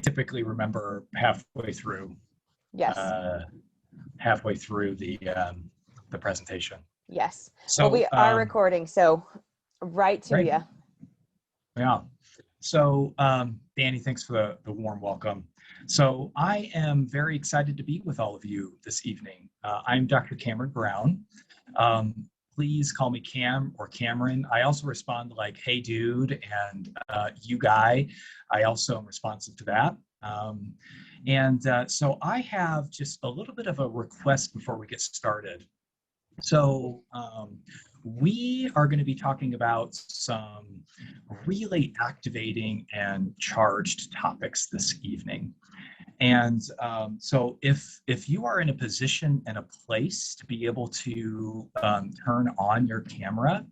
typically remember halfway through. Yes. Halfway through the presentation. Yes. So well, we are recording, so right to great. you. Yeah. So Danny, thanks for the warm welcome. So I am very excited to be with all of you this evening. I'm Dr. Cameron Brown. Please call me Cam or Cameron. I also respond to like, hey dude, and you guy. I also am responsive to that. So I have just a little bit of a request before we get started. So we are going to be talking about some really activating and charged topics this evening. And so if you are in a position and a place to be able to turn on your camera,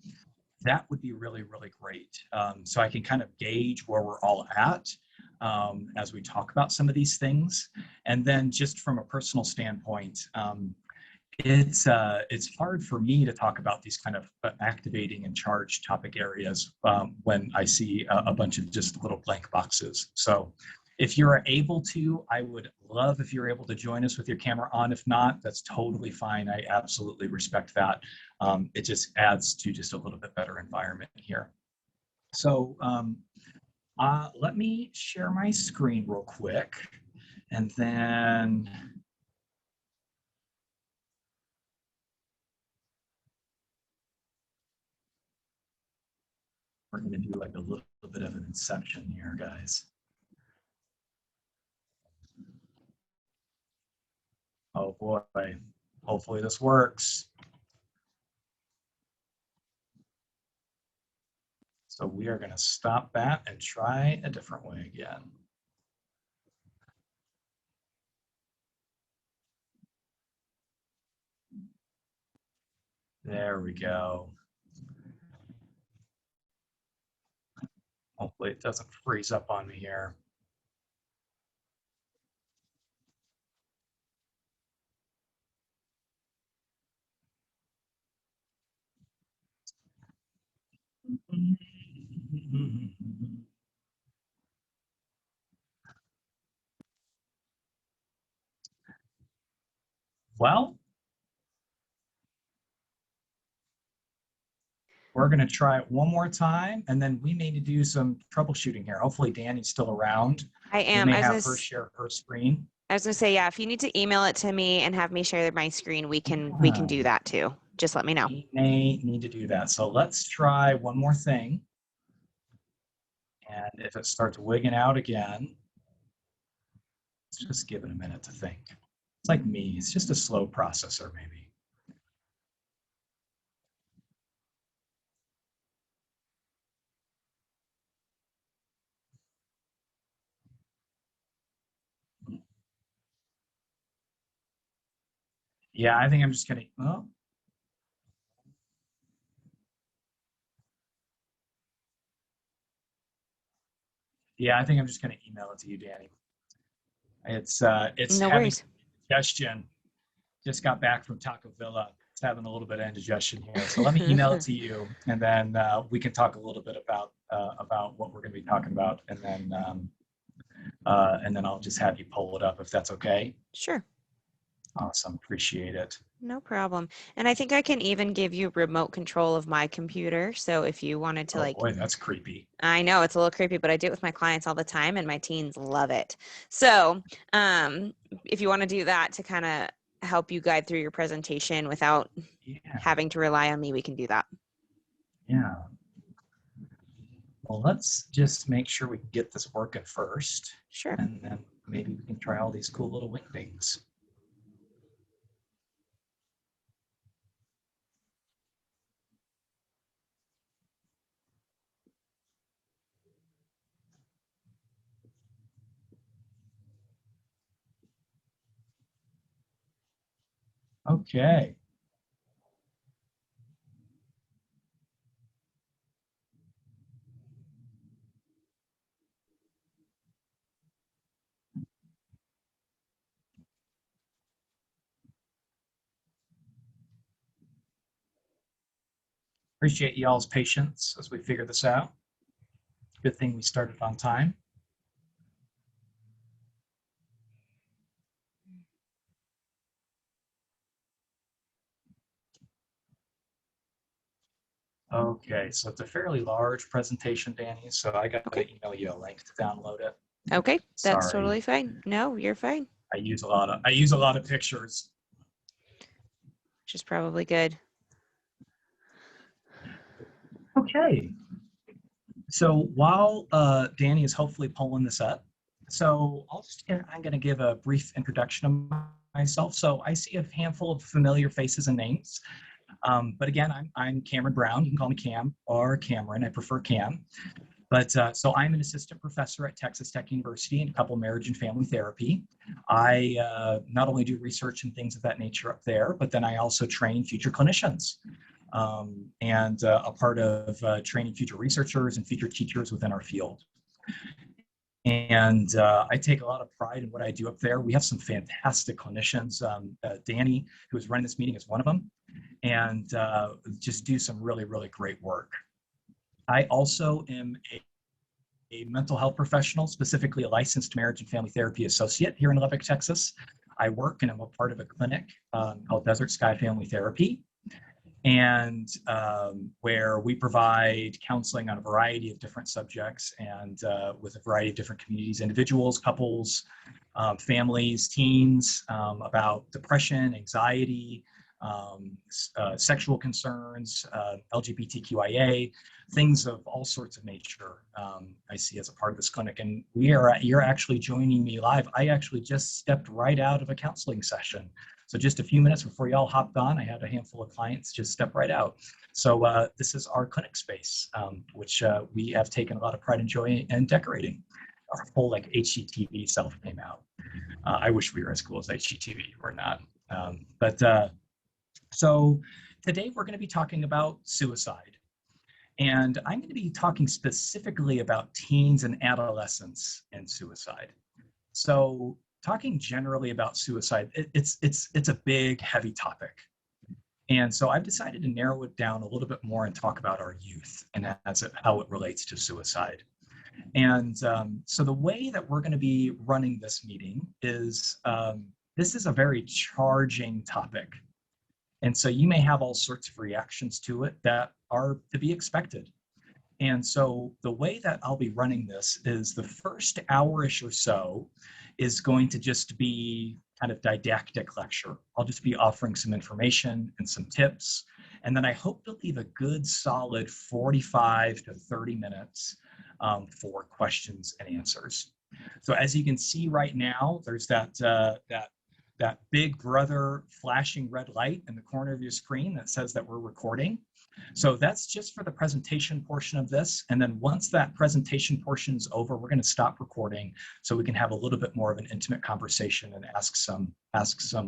that would be really, really great. So I can kind of gauge where we're all at as we talk about some of these things. And then just from a personal standpoint, it's hard for me to talk about these kind of activating and charged topic areas when I see a bunch of just little blank boxes. So if you're able to, I would love if you're able to join us with your camera on. If not, that's totally fine. I absolutely respect that. It just adds to just a little bit better environment here. So let me share my screen real quick, and then we're going to do like a little bit of an inception here, guys. Oh boy, hopefully this works. So we are going to stop that and try a different way again. There we go. Hopefully it doesn't freeze up on me here. Well, we're going to try it one more time, and then we may need to do some troubleshooting here. Hopefully Danny's still around. I am. We may have her share her screen. I was gonna say, yeah, if you need to email it to me and have me share my screen, we can do that too. Just let me know. We may need to do that. So let's try one more thing. And if it starts wigging out again, let's just give it a minute to think. It's like me, it's just a slow processor maybe. Yeah, I think I'm just gonna, oh. Yeah, I think I'm just gonna email it to you, Danny. It's No worries. Indigestion. Just got back from Taco Villa. It's having a little bit of indigestion here. So let me email it to you, and then we can talk a little bit about what we're gonna be talking about, and then I'll just have you pull it up if that's okay. Sure. Awesome, appreciate it. No problem. And I think I can even give you remote control of my computer. So if you wanted to, oh boy, that's creepy. I know it's a little creepy, but I do it with my clients all the time, and my teens love it. So if you want to do that to kind of help you guide through your presentation without having to rely on me, we can do that. Yeah. Well, let's just make sure we can get this working first. Sure. And then maybe we can try all these cool little wing things. Okay. Appreciate y'all's patience as we figure this out. Good thing we started on time. Okay, so it's a fairly large presentation, Danny, so I got Okay. to email you a link to download it. Okay, that's Sorry. totally fine. No, you're fine. I use a lot of pictures. Which is probably good. Okay. So while Danny is hopefully pulling this up, so I'm going to give a brief introduction of myself. So I see a handful of familiar faces and names. But again, I'm Cameron Brown. You can call me Cam or Cameron. I prefer Cam. But so I'm an assistant professor at Texas Tech University in couple marriage and family therapy. I not only do research and things of that nature up there, but then I also train future clinicians and a part of training future researchers and future teachers within our field. And I take a lot of pride in what I do up there. We have some fantastic clinicians. Danny, who is running this meeting, is one of them, and just do some really, really great work. I also am a mental health professional, specifically a licensed marriage and family therapy associate here in Lubbock, Texas. I work and I'm a part of a clinic called Desert Sky Family Therapy, and where we provide counseling on a variety of different subjects and with a variety of different communities, individuals, couples, families, teens, about depression, anxiety, sexual concerns, LGBTQIA, things of all sorts of nature. I see as a part of this clinic, and you're actually joining me live. I actually just stepped right out of a counseling session. So just a few minutes before y'all hopped on, I had a handful of clients just step right out. So this is our clinic space, which we have taken a lot of pride and joy in decorating. Our whole like HGTV self came out. I wish we were as cool as HGTV. We're not. So today we're going to be talking about suicide. And I'm going to be talking specifically about teens and adolescents and suicide. So talking generally about suicide, it's a big, heavy topic. And so I've decided to narrow it down a little bit more and talk about our youth and how it relates to suicide. And so the way that we're going to be running this meeting is this is a very charging topic. And so you may have all sorts of reactions to it that are to be expected. And so the way that I'll be running this is the first hour-ish or so is going to just be kind of didactic lecture. I'll just be offering some information and some tips. And then I hope to leave a good solid 45 to 30 minutes for questions and answers. So as you can see right now, there's that big brother flashing red light in the corner of your screen that says that we're recording. So that's just for the presentation portion of this. And then once that presentation portion is over, we're going to stop recording so we can have a little bit more of an intimate conversation and ask some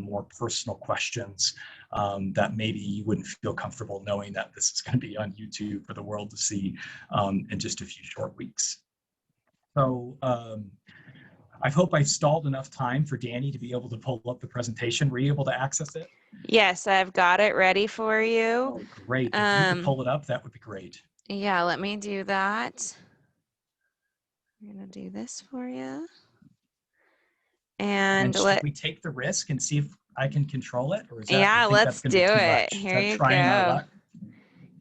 more personal questions that maybe you wouldn't feel comfortable knowing that this is going to be on YouTube for the world to see in just a few short weeks. So I hope I stalled enough time for Danny to be able to pull up the presentation. Were you able to access it? Yes, I've got it ready for you. Oh, great. If you could pull it up, that would be great. Yeah, let me do that. I'm going to do this for you. And should we take the risk and see if I can control it? Or is that, yeah, let's do it. Much? Here you trying our go. luck?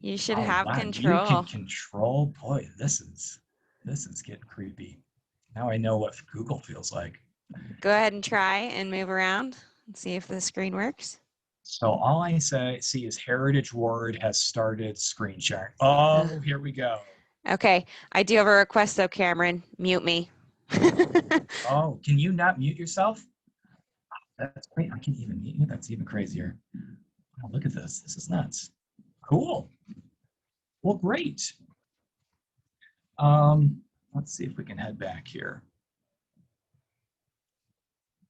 You should Oh, have wow. control. You can control. Boy, this is getting creepy. Now I know what Google feels like. Go ahead and try and move around and see if the screen works. So all I see is Heritage Ward has started screen sharing. Oh, here we go. Okay, I do have a request though, Cameron. Mute me. Oh, can you not mute yourself? That's great. I can even mute you. That's even crazier. Oh, look at this. This is nuts. Cool. Well, great. Let's see if we can head back here.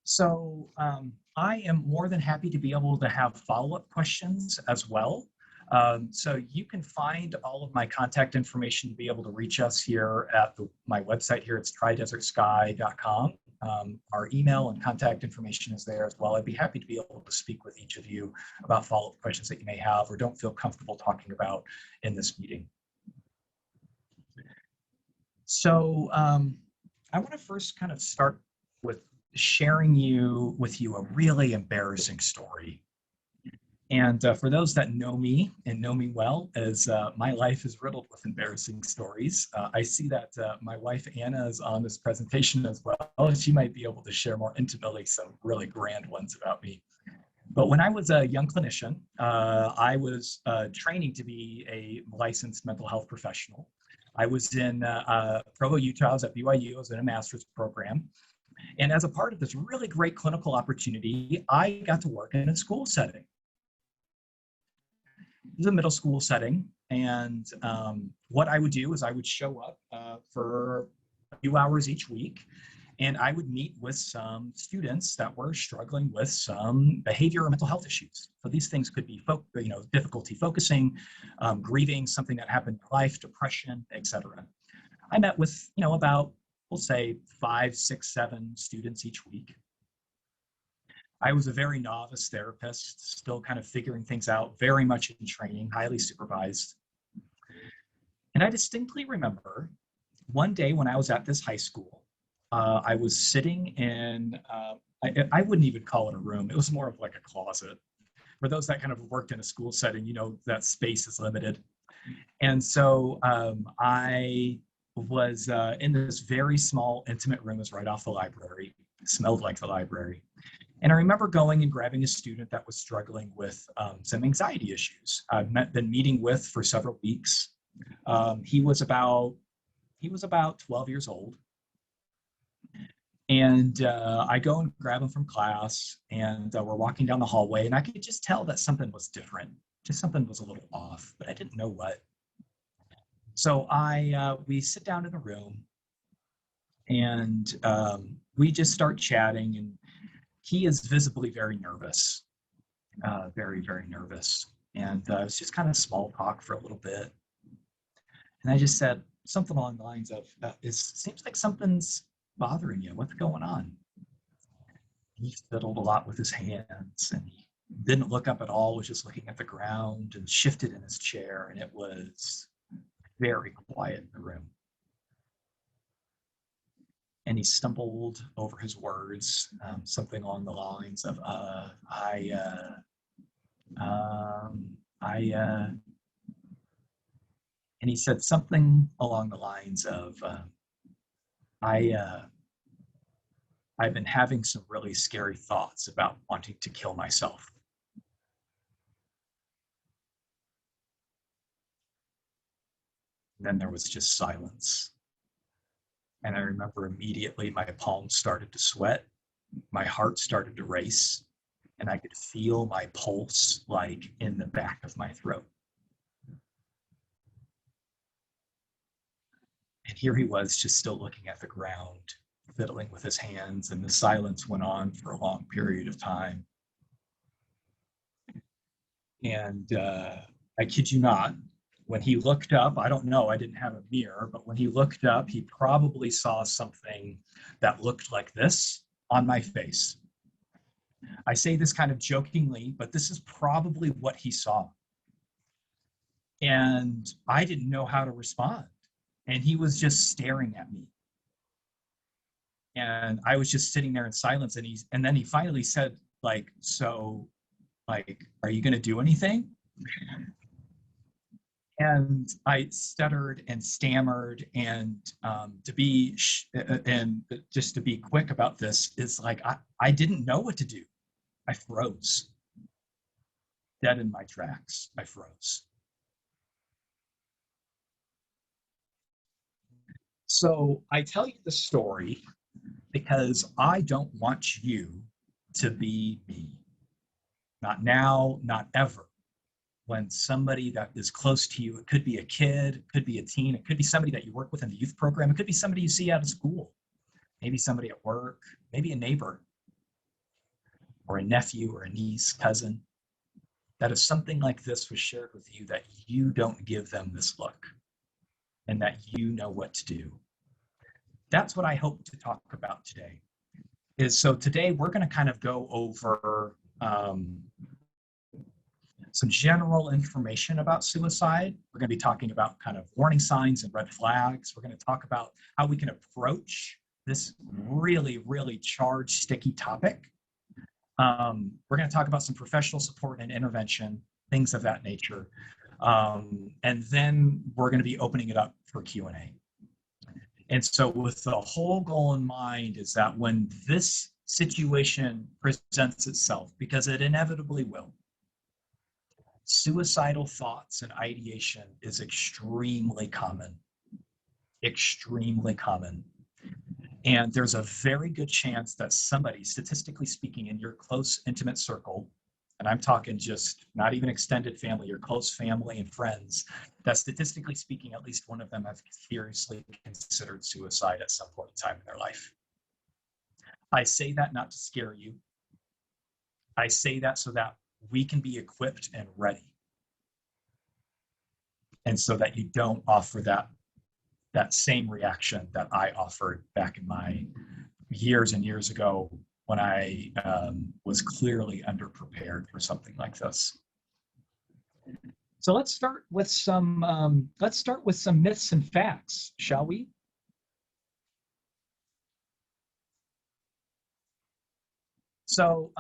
So I am more than happy to be able to have follow-up questions as well. So you can find all of my contact information to be able to reach us here at my website here. It's trydesertsky.com. Our email and contact information is there as well. I'd be happy to be able to speak with each of you about follow-up questions that you may have or don't feel comfortable talking about in this meeting. So I want to first kind of start with sharing with you a really embarrassing story. And for those that know me and know me well, as my life is riddled with embarrassing stories. I see that my wife, Anna, is on this presentation as well. She might be able to share more intimately some really grand ones about me. But when I was a young clinician, I was training to be a licensed mental health professional. I was in Provo, Utah. I was at BYU. I was in a master's program. And as a part of this really great clinical opportunity, I got to work in a school setting. It was a middle school setting. And what I would do is I would show up for a few hours each week, and I would meet with some students that were struggling with some behavior or mental health issues. So these things could be, difficulty focusing, grieving, something that happened in life, depression, etc. I met with, about, we'll say 5, 6, 7 students each week. I was a very novice therapist, still kind of figuring things out, very much in training, highly supervised. And I distinctly remember one day when I was at this high school, I was sitting in, I wouldn't even call it a room. It was more of like a closet. For those that kind of worked in a school setting, that space is limited. And so I was in this very small, intimate room. It was right off the library. It smelled like the library. And I remember going and grabbing a student that was struggling with some anxiety issues. I've been meeting with for several weeks. He was about 12 years old. And I go and grab him from class, and we're walking down the hallway, and I could just tell that something was different. Just something was a little off, but I didn't know what. So we sit down in the room, and we just start chatting, and he is visibly very nervous, very, very nervous. And it's just kind of small talk for a little bit. And I just said something along the lines of, seems like something's bothering you. What's going on? He fiddled a lot with his hands, and he didn't look up at all, was just looking at the ground and shifted in his chair. And it was very quiet in the room. And he stumbled over his words, something along the lines of, and he said something along the lines of, I've been having some really scary thoughts about wanting to kill myself. And then there was just silence. And I remember immediately my palms started to sweat, my heart started to race, and I could feel my pulse like in the back of my throat. And here he was, just still looking at the ground, fiddling with his hands, and the silence went on for a long period of time. And I kid you not, when he looked up, I don't know, I didn't have a mirror, but when he looked up, he probably saw something that looked like this on my face. I say this kind of jokingly, but this is probably what he saw. And I didn't know how to respond. And he was just staring at me. And I was just sitting there in silence. And then he finally said, so, are you going to do anything? And I stuttered and stammered, and just to be quick about this is I didn't know what to do. I froze, dead in my tracks. I froze. So I tell you the story because I don't want you to be me. Not now, not ever. When somebody that is close to you, it could be a kid, it could be a teen, it could be somebody that you work with in the youth program, it could be somebody you see out of school, maybe somebody at work, maybe a neighbor, or a nephew or a niece, cousin, that if something like this was shared with you, that you don't give them this look and that you know what to do. That's what I hope to talk about today. So today we're going to kind of go over some general information about suicide. We're going to be talking about kind of warning signs and red flags. We're going to talk about how we can approach this really, really charged, sticky topic. We're going to talk about some professional support and intervention, things of that nature. And then we're going to be opening it up for Q&A. And so with the whole goal in mind is that when this situation presents itself, because it inevitably will, suicidal thoughts and ideation is extremely common, extremely common. And there's a very good chance that somebody, statistically speaking, in your close, intimate circle, and I'm talking just not even extended family, your close family and friends, that statistically speaking, at least one of them have seriously considered suicide at some point in time in their life. I say that not to scare you. I say that so that we can be equipped and ready. And so that you don't offer that same reaction that I offered back in my years and years ago when I was clearly underprepared for something like this. So let's start with some myths and facts, shall we? So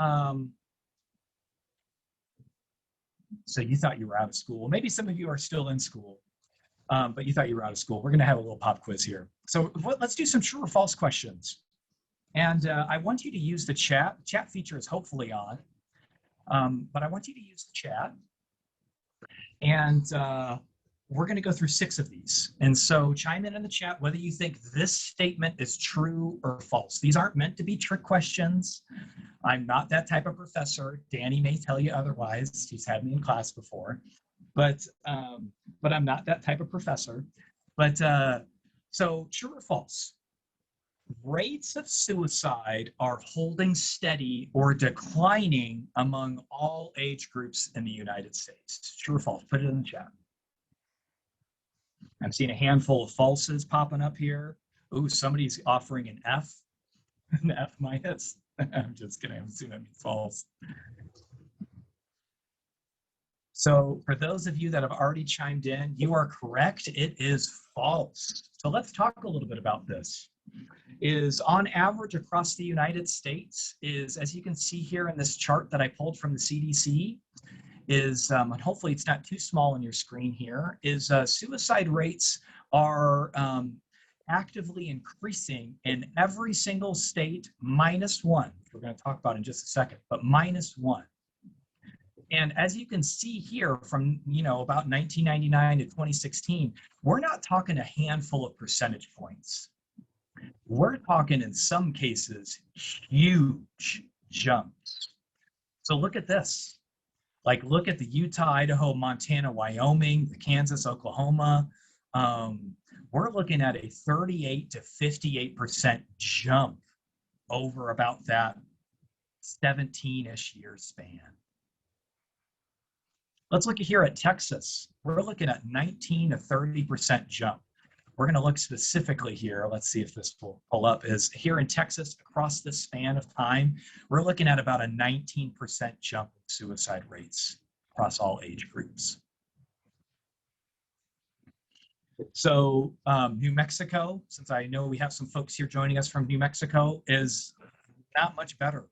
so you thought you were out of school. Maybe some of you are still in school, but you thought you were out of school. We're going to have a little pop quiz here. So let's do some true or false questions. And I want you to use the chat. Chat feature is hopefully on, but I want you to use the chat. And we're going to go through 6 of these. And so chime in the chat whether you think this statement is true or false. These aren't meant to be trick questions. I'm not that type of professor. Danny may tell you otherwise. She's had me in class before. But I'm not that type of professor. But so true or false? Rates of suicide are holding steady or declining among all age groups in the United States. True or false? Put it in the chat. I'm seeing a handful of falses popping up here. Ooh, somebody's offering an F, an F minus. I'm just kidding. I'm assuming that means false. So for those of you that have already chimed in, you are correct. It is false. So let's talk a little bit about this. Is on average across the United States is, as you can see here in this chart that I pulled from the CDC, is, and hopefully it's not too small on your screen here, is suicide rates are actively increasing in every single state -1. We're going to talk about in just a second, but -1. And as you can see here from, about 1999 to 2016, we're not talking a handful of percentage points. We're talking in some cases huge jumps. So look at this. Like look at the Utah, Idaho, Montana, Wyoming, the Kansas, Oklahoma. We're looking at a 38 to 58% jump over about that 17-ish year span. Let's look here at Texas. We're looking at 19 to 30% jump. We're going to look specifically here. Let's see if this will pull up. Is here in Texas, across this span of time, we're looking at about a 19% jump in suicide rates across all age groups. So New Mexico, since I know we have some folks here joining us from New Mexico, is not much better,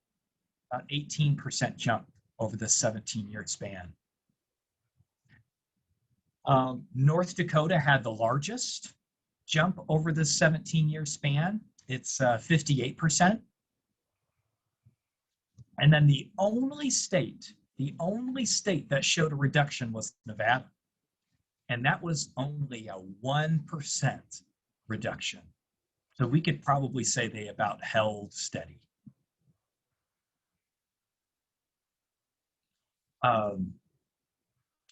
about 18% jump over this 17-year span. North Dakota had the largest jump over this 17-year span. It's 58%. And then the only state that showed a reduction was Nevada. And that was only a 1% reduction. So we could probably say they about held steady.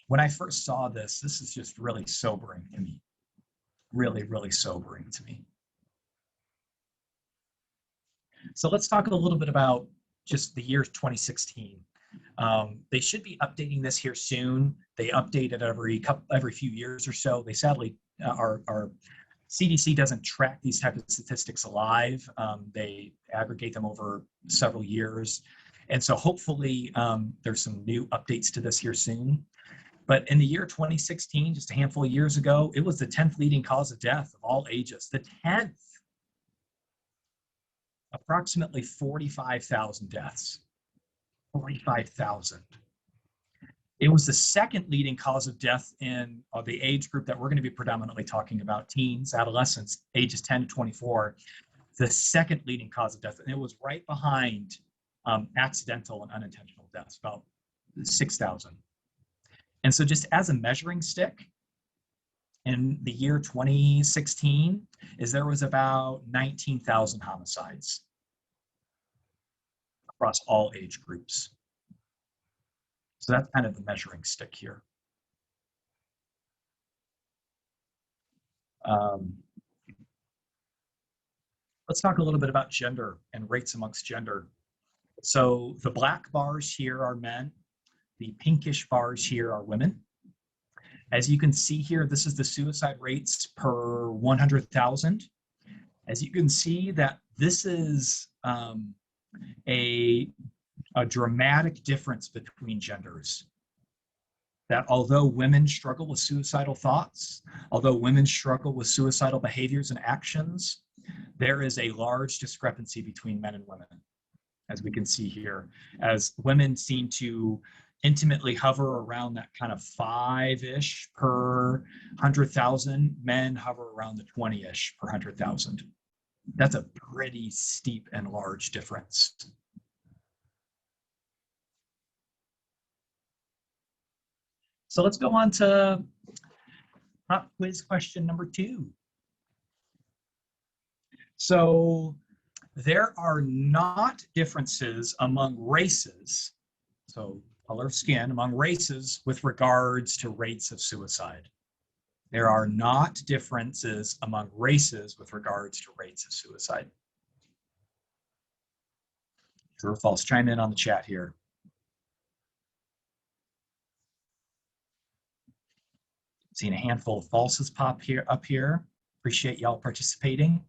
When I first saw this is just really sobering to me. Really, really sobering to me. So let's talk a little bit about just the year 2016. They should be updating this here soon. They update it every few years or so. They sadly, our CDC doesn't track these type of statistics live. They aggregate them over several years. And so hopefully there's some new updates to this here soon. But in the year 2016, just a handful of years ago, it was the 10th leading cause of death of all ages. The 10th. Approximately 45,000 deaths. 45,000. It was the second leading cause of death in the age group that we're going to be predominantly talking about, teens, adolescents, ages 10 to 24, the second leading cause of death. And it was right behind accidental and unintentional deaths, about 6,000. And so just as a measuring stick, in the year 2016, there was about 19,000 homicides across all age groups. So that's kind of the measuring stick here. Let's talk a little bit about gender and rates amongst gender. So the black bars here are men. The pinkish bars here are women. As you can see here, this is the suicide rates per 100,000. As you can see that this is a dramatic difference between genders. That although women struggle with suicidal thoughts, although women struggle with suicidal behaviors and actions, there is a large discrepancy between men and women, as we can see here, as women seem to intimately hover around that kind of 5-ish per 100,000, men hover around the 20-ish per 100,000. That's a pretty steep and large difference. So let's go on to pop quiz question number 2. So there are not differences among races, so color of skin, among races with regards to rates of suicide. There are not differences among races with regards to rates of suicide. True or false? Chime in on the chat here. Seeing a handful of falses pop here up here. Appreciate y'all participating.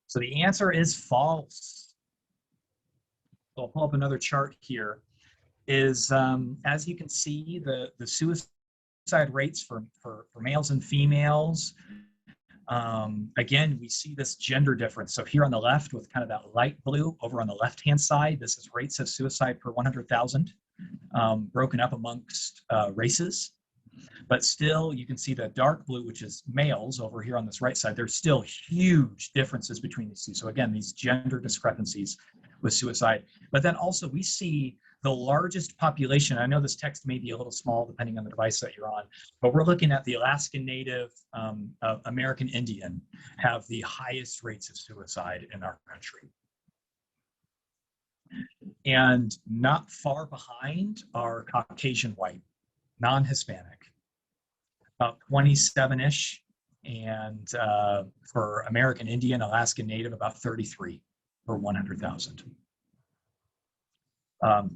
So the answer is false. So I'll pull up another chart here. Is as you can see, the suicide rates for males and females. Again, we see this gender difference. So here on the left with kind of that light blue, over on the left-hand side, this is rates of suicide per 100,000, broken up amongst races. But still, you can see the dark blue, which is males over here on this right side. There's still huge differences between these two. So again, these gender discrepancies with suicide. But then also we see the largest population. I know this text may be a little small depending on the device that you're on, but we're looking at the Alaskan Native American Indian have the highest rates of suicide in our country. And not far behind are Caucasian white, non-Hispanic, about 27-ish, and for American Indian, Alaskan Native, about 33 per 100,000.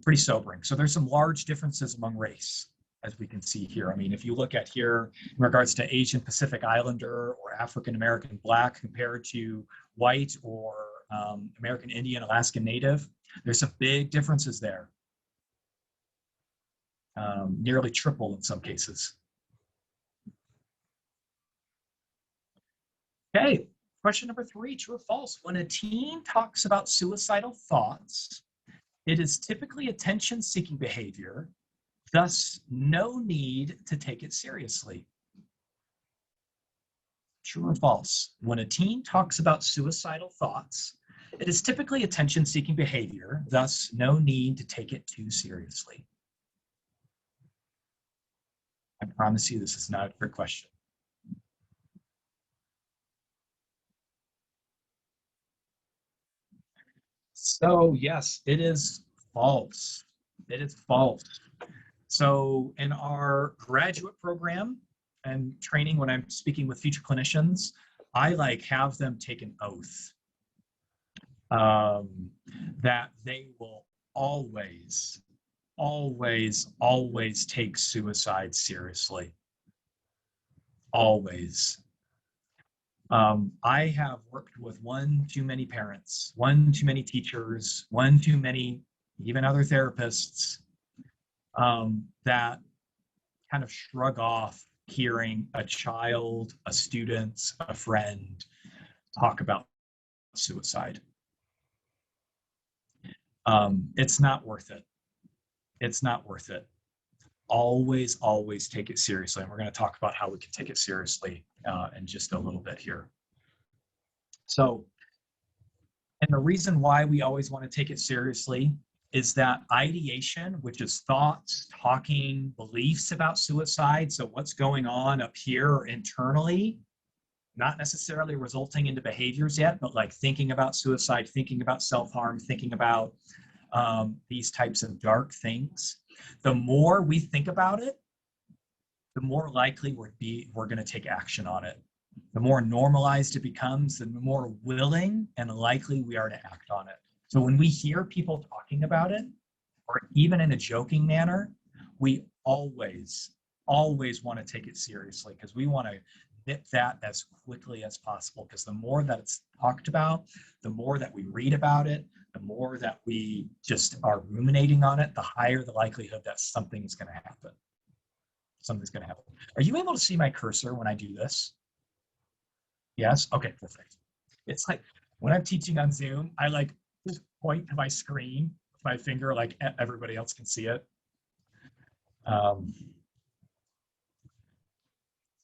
Pretty sobering. So there's some large differences among race, as we can see here. I mean, if you look at here in regards to Asian Pacific Islander or African American Black compared to white or American Indian, Alaskan Native, there's some big differences there. Nearly triple in some cases. Okay, question number 3, true or false? When a teen talks about suicidal thoughts, it is typically attention-seeking behavior, thus no need to take it seriously. True or false? When a teen talks about suicidal thoughts, it is typically attention-seeking behavior, thus no need to take it too seriously. I promise you this is not a trick question. So yes, it is false. It is false. So in our graduate program and training, when I'm speaking with future clinicians, I have them take an oath that they will always, always, always take suicide seriously. Always. I have worked with one too many parents, one too many teachers, one too many even other therapists that kind of shrug off hearing a child, a student, a friend talk about suicide. It's not worth it. It's not worth it. Always, always take it seriously. And we're going to talk about how we can take it seriously in just a little bit here. So, and the reason why we always want to take it seriously is that ideation, which is thoughts, talking, beliefs about suicide. So what's going on up here internally, not necessarily resulting into behaviors yet, but like thinking about suicide, thinking about self-harm, thinking about these types of dark things. The more we think about it, the more likely we're going to take action on it. The more normalized it becomes, the more willing and likely we are to act on it. So when we hear people talking about it, or even in a joking manner, we always want to take it seriously, because we want to nip that as quickly as possible, because the more that it's talked about, the more that we read about it, the more that we just are ruminating on it, the higher the likelihood that something is going to happen. Something's going to happen. Are you able to see my cursor when I do this? Yes? Okay, perfect. It's like when I'm teaching on Zoom, I like just point to my screen with my finger, like everybody else can see it.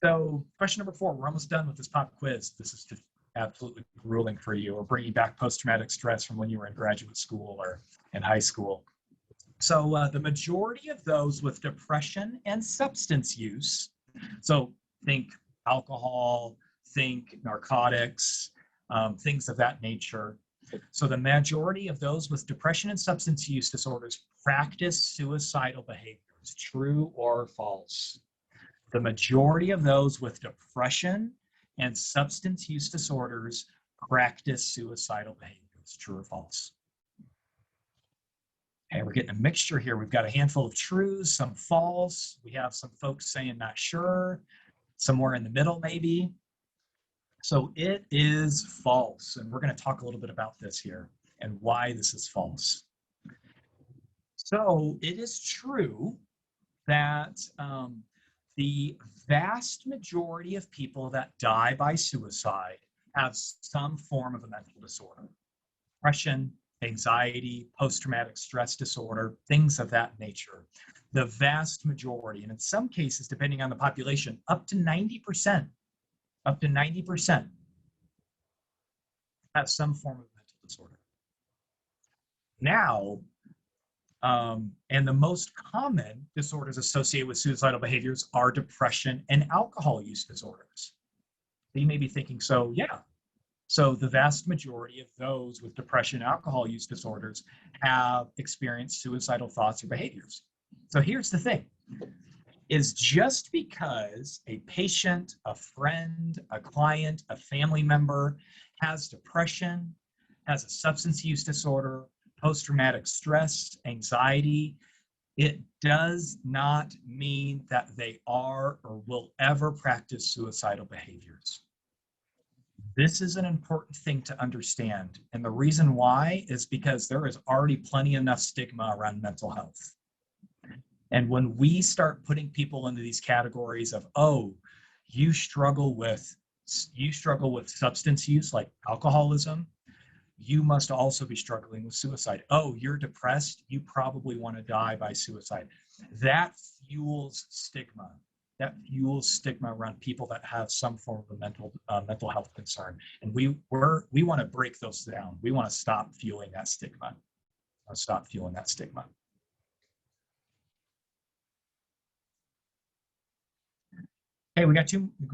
So question number 4, we're almost done with this pop quiz. This is just absolutely grueling for you, or bringing back post-traumatic stress from when you were in graduate school or in high school. So the majority of those with depression and substance use, so think alcohol, think narcotics, things of that nature. So the majority of those with depression and substance use disorders practice suicidal behaviors. True or false? The majority of those with depression and substance use disorders practice suicidal behaviors. True or false? Okay, we're getting a mixture here. We've got a handful of trues, some false. We have some folks saying not sure, somewhere in the middle maybe. So it is false, and we're going to talk a little bit about this here and why this is false. So it is true that the vast majority of people that die by suicide have some form of a mental disorder. Depression, anxiety, post-traumatic stress disorder, things of that nature. The vast majority, and in some cases, depending on the population, up to 90%, have some form of mental disorder. Now, and the most common disorders associated with suicidal behaviors are depression and alcohol use disorders. So you may be thinking, so yeah, so the vast majority of those with depression and alcohol use disorders have experienced suicidal thoughts or behaviors. So here's the thing, is just because a patient, a friend, a client, a family member has depression, has a substance use disorder, post-traumatic stress, anxiety, it does not mean that they are or will ever practice suicidal behaviors. This is an important thing to understand. And the reason why is because there is already plenty enough stigma around mental health. And when we start putting people into these categories of, oh, you struggle with substance use like alcoholism, you must also be struggling with suicide. Oh, you're depressed, you probably want to die by suicide. That fuels stigma. That fuels stigma around people that have some form of a mental health concern. And we want to break those down. We want to stop fueling that stigma. Okay, we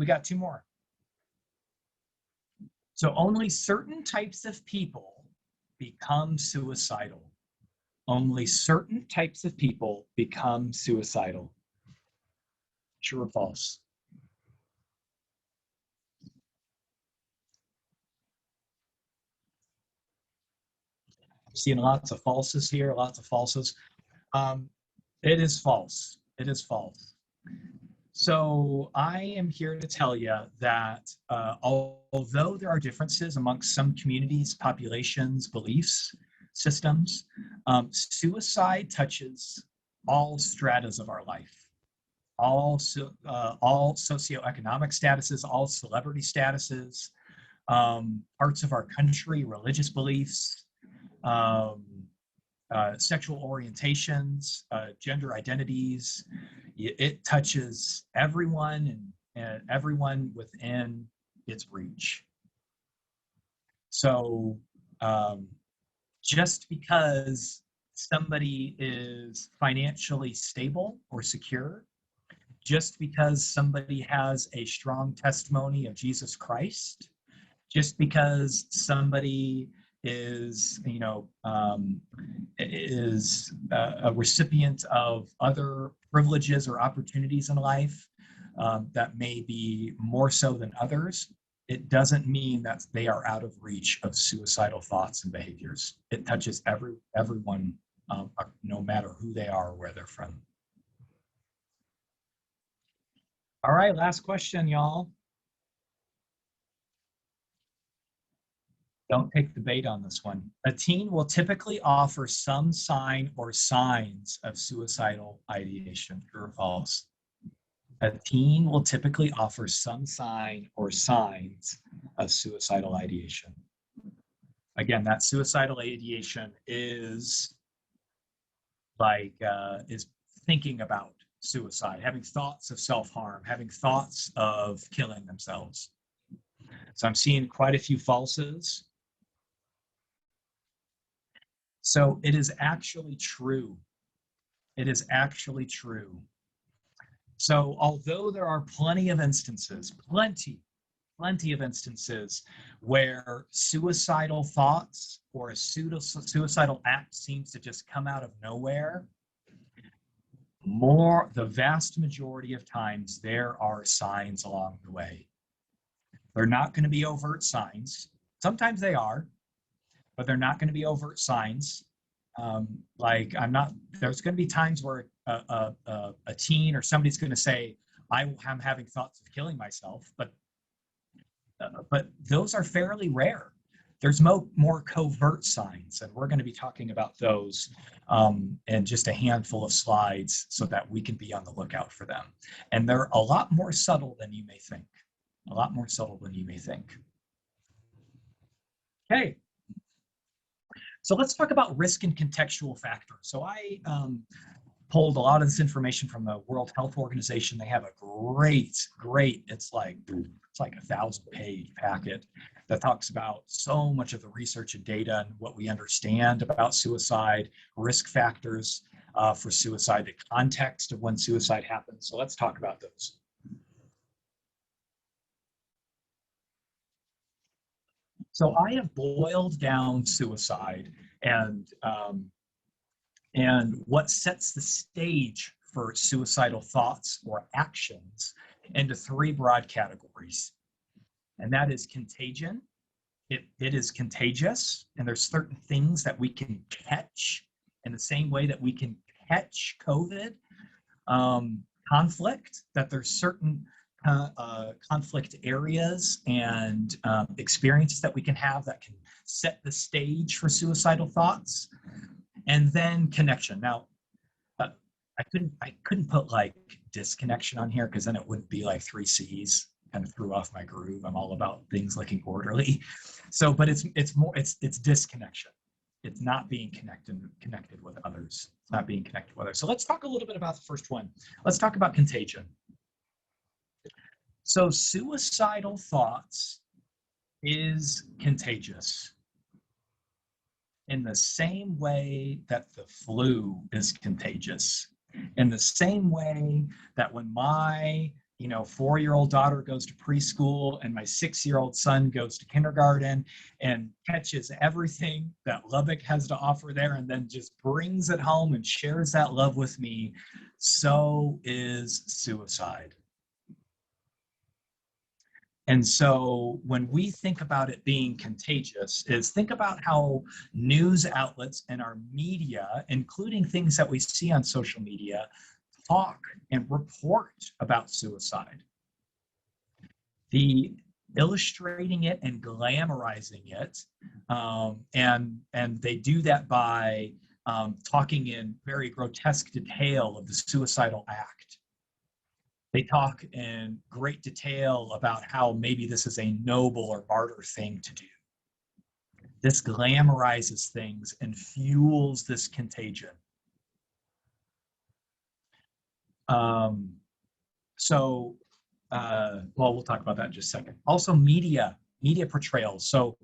got two more. So only certain types of people become suicidal. Only certain types of people become suicidal. True or false? I'm seeing lots of falses here, lots of falses. It is false. It is false. So I am here to tell you that although there are differences amongst some communities, populations, beliefs, systems, suicide touches all stratas of our life, all socioeconomic statuses, all celebrity statuses, parts of our country, religious beliefs, sexual orientations, gender identities. It touches everyone and everyone within its reach. So just because somebody is financially stable or secure, just because somebody has a strong testimony of Jesus Christ, just because somebody is, is a recipient of other privileges or opportunities in life that may be more so than others, it doesn't mean that they are out of reach of suicidal thoughts and behaviors. It touches everyone, no matter who they are or where they're from. All right, last question, y'all. Don't take the bait on this one. A teen will typically offer some sign or signs of suicidal ideation. True or false? A teen will typically offer some sign or signs of suicidal ideation. Again, that suicidal ideation is is thinking about suicide, having thoughts of self-harm, having thoughts of killing themselves. So I'm seeing quite a few falses. So it is actually true. It is actually true. So although there are plenty of instances, plenty of instances where suicidal thoughts or a suicidal act seems to just come out of nowhere, the vast majority of times there are signs along the way. They're not going to be overt signs. Sometimes they are, but they're not going to be overt signs. There's going to be times where a teen or somebody's going to say, I'm having thoughts of killing myself, but those are fairly rare. There's more covert signs, and we're going to be talking about those in just a handful of slides so that we can be on the lookout for them. And they're a lot more subtle than you may think. A lot more subtle than you may think. Okay. So let's talk about risk and contextual factors. So I pulled a lot of this information from the World Health Organization. They have a great, it's like a 1,000-page packet that talks about so much of the research and data and what we understand about suicide, risk factors for suicide, the context of when suicide happens. So let's talk about those. So I have boiled down suicide and what sets the stage for suicidal thoughts or actions into 3 broad categories. And that is contagion. It is contagious, and there's certain things that we can catch in the same way that we can catch COVID. Conflict, that there's certain conflict areas and experiences that we can have that can set the stage for suicidal thoughts. And then connection. Now, I couldn't put like disconnection on here because then it wouldn't be like 3 C's. Kind of threw off my groove. I'm all about things looking orderly. So, but it's disconnection. It's not being connected with others. It's not being connected with others. So let's talk a little bit about the first one. Let's talk about contagion. So suicidal thoughts is contagious in the same way that the flu is contagious, in the same way that when my 4-year-old daughter goes to preschool and my 6-year-old son goes to kindergarten and catches everything that Lubbock has to offer there and then just brings it home and shares that love with me, so is suicide. And so when we think about it being contagious, think about how news outlets and our media, including things that we see on social media, talk and report about suicide. The illustrating it and glamorizing it, and they do that by talking in very grotesque detail of the suicidal act. They talk in great detail about how maybe this is a noble or martyr thing to do. This glamorizes things and fuels this contagion. Well, we'll talk about that in just a second. Also, media portrayals. So,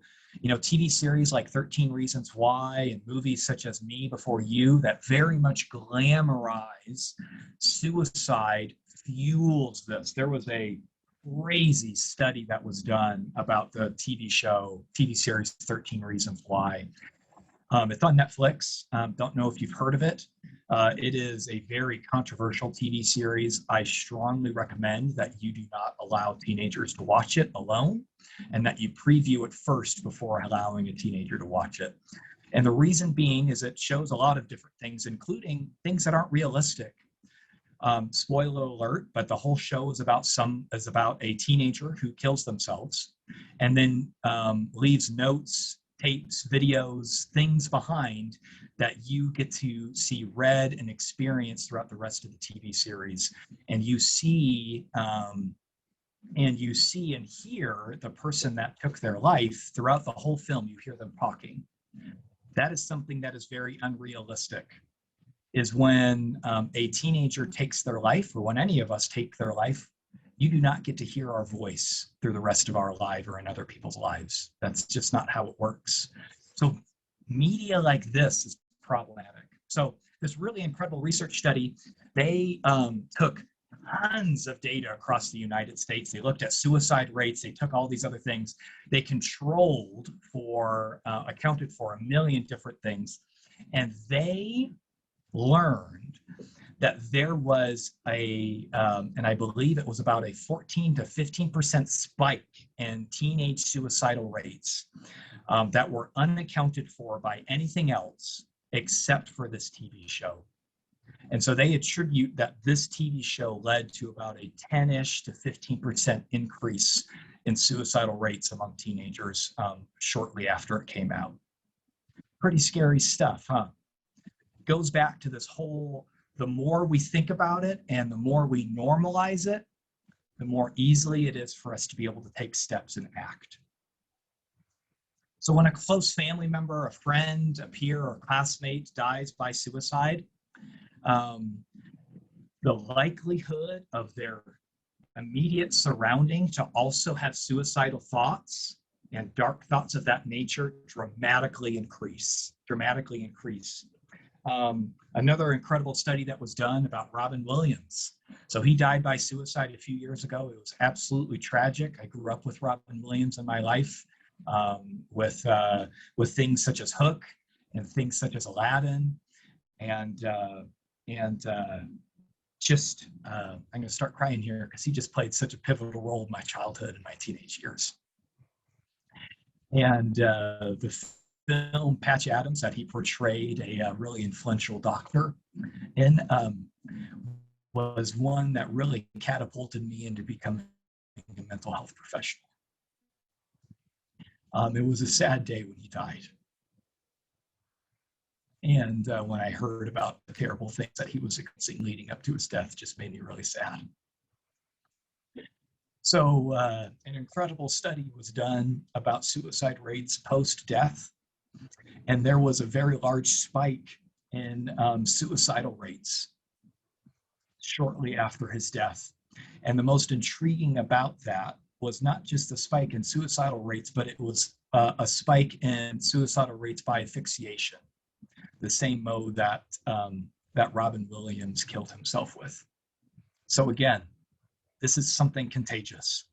TV series like 13 Reasons Why and movies such as Me Before You that very much glamorize suicide fuels this. There was a crazy study that was done about the TV series 13 Reasons Why. It's on Netflix. Don't know if you've heard of it. It is a very controversial TV series. I strongly recommend that you do not allow teenagers to watch it alone, and that you preview it first before allowing a teenager to watch it. And the reason being is it shows a lot of different things, including things that aren't realistic. Spoiler alert, but the whole show is about a teenager who kills themselves and then leaves notes, tapes, videos, things behind that you get to see read and experience throughout the rest of the TV series. And you see and hear the person that took their life throughout the whole film. You hear them talking. That is something that is very unrealistic, is when a teenager takes their life, or when any of us take their life, you do not get to hear our voice through the rest of our life or in other people's lives. That's just not how it works. So media like this is problematic. So this really incredible research study, they took tons of data across the United States. They looked at suicide rates. They took all these other things. They accounted for a million different things. And they learned that there was and I believe it was about a 14 to 15% spike in teenage suicidal rates that were unaccounted for by anything else except for this TV show. And so they attribute that this TV show led to about a 10-ish to 15% increase in suicidal rates among teenagers shortly after it came out. Pretty scary stuff, huh? Goes back to this whole, the more we think about it and the more we normalize it, the more easily it is for us to be able to take steps and act. So when a close family member, a friend, a peer, or classmate dies by suicide, the likelihood of their immediate surrounding to also have suicidal thoughts and dark thoughts of that nature dramatically increase. Another incredible study that was done about Robin Williams. So he died by suicide a few years ago. It was absolutely tragic. I grew up with Robin Williams in my life, with things such as Hook and things such as Aladdin, and I'm going to start crying here because he just played such a pivotal role in my childhood and my teenage years. And the film Patch Adams that he portrayed a really influential doctor in was one that really catapulted me into becoming a mental health professional. It was a sad day when he died. And when I heard about the terrible things that he was experiencing leading up to his death, just made me really sad. So an incredible study was done about suicide rates post-death. And there was a very large spike in suicidal rates shortly after his death. And the most intriguing about that was not just the spike in suicidal rates, but it was a spike in suicidal rates by asphyxiation, the same mode that Robin Williams killed himself with. So again, this is something contagious.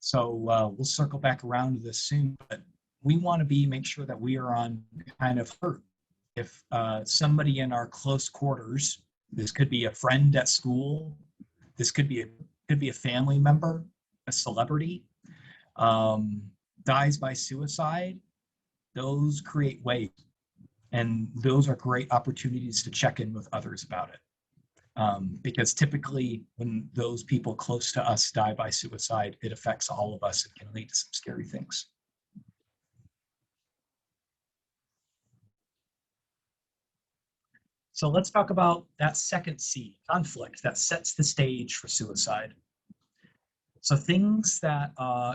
So we'll circle back around to this soon, but we want to make sure that we are on kind of alert. If somebody in our close quarters, this could be a friend at school, this could be a family member, a celebrity, dies by suicide, those create waves. And those are great opportunities to check in with others about it. Because typically when those people close to us die by suicide, it affects all of us and can lead to some scary things. So let's talk about that second C, conflict, that sets the stage for suicide. So things that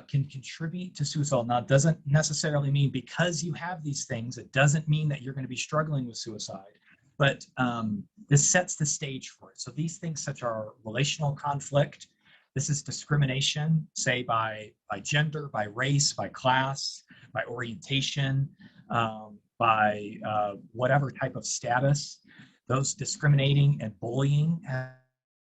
can contribute to suicide. Now, it doesn't necessarily mean because you have these things, it doesn't mean that you're going to be struggling with suicide, but this sets the stage for it. So these things such are relational conflict. This is discrimination, say by gender, by race, by class, by orientation, by whatever type of status. Those discriminating and bullying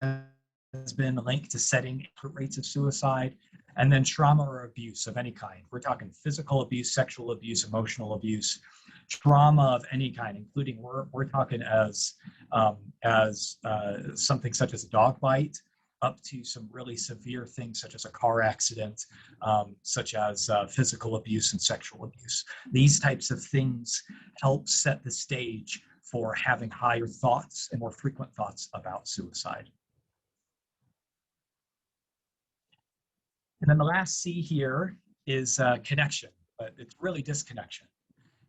has been linked to setting rates of suicide, and then trauma or abuse of any kind. We're talking physical abuse, sexual abuse, emotional abuse, trauma of any kind, including we're talking as something such as a dog bite, up to some really severe things such as a car accident, such as physical abuse and sexual abuse. These types of things help set the stage for having higher thoughts and more frequent thoughts about suicide. And then the last C here is connection, but it's really disconnection.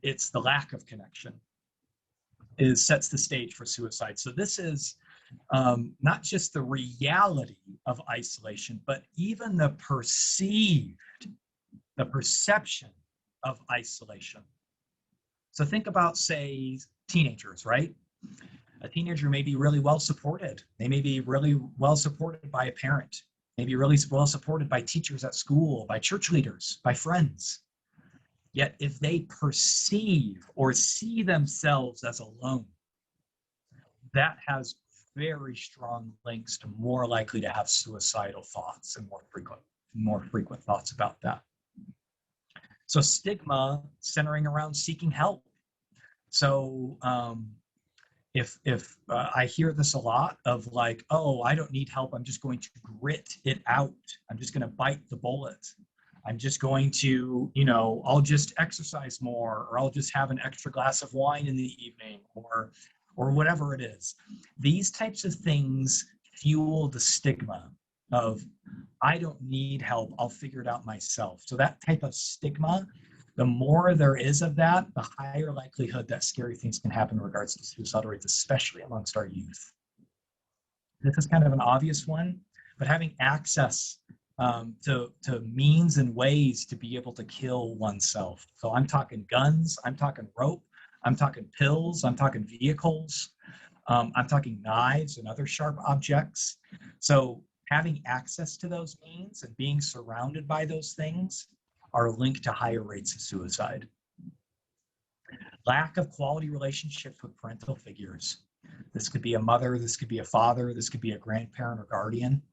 It's the lack of connection sets the stage for suicide. So this is not just the reality of isolation, but even the perception of isolation. So think about, say, teenagers, right? A teenager may be really well supported. They may be really well supported by a parent, maybe really well supported by teachers at school, by church leaders, by friends. Yet if they perceive or see themselves as alone, that has very strong links to more likely to have suicidal thoughts and more frequent thoughts about that. So stigma centering around seeking help. So if I hear this a lot of like, oh, I don't need help, I'm just going to grit it out. I'm just going to bite the bullet. I'm just going to, I'll just exercise more, or I'll just have an extra glass of wine in the evening, or whatever it is. These types of things fuel the stigma of, I don't need help, I'll figure it out myself. So that type of stigma, the more there is of that, the higher likelihood that scary things can happen in regards to suicidal rates, especially amongst our youth. This is kind of an obvious one, but having access to means and ways to be able to kill oneself. So I'm talking guns, I'm talking rope, I'm talking pills, I'm talking vehicles, I'm talking knives and other sharp objects. So having access to those means and being surrounded by those things are linked to higher rates of suicide. Lack of quality relationships with parental figures. This could be a mother, this could be a father, this could be a grandparent or guardian,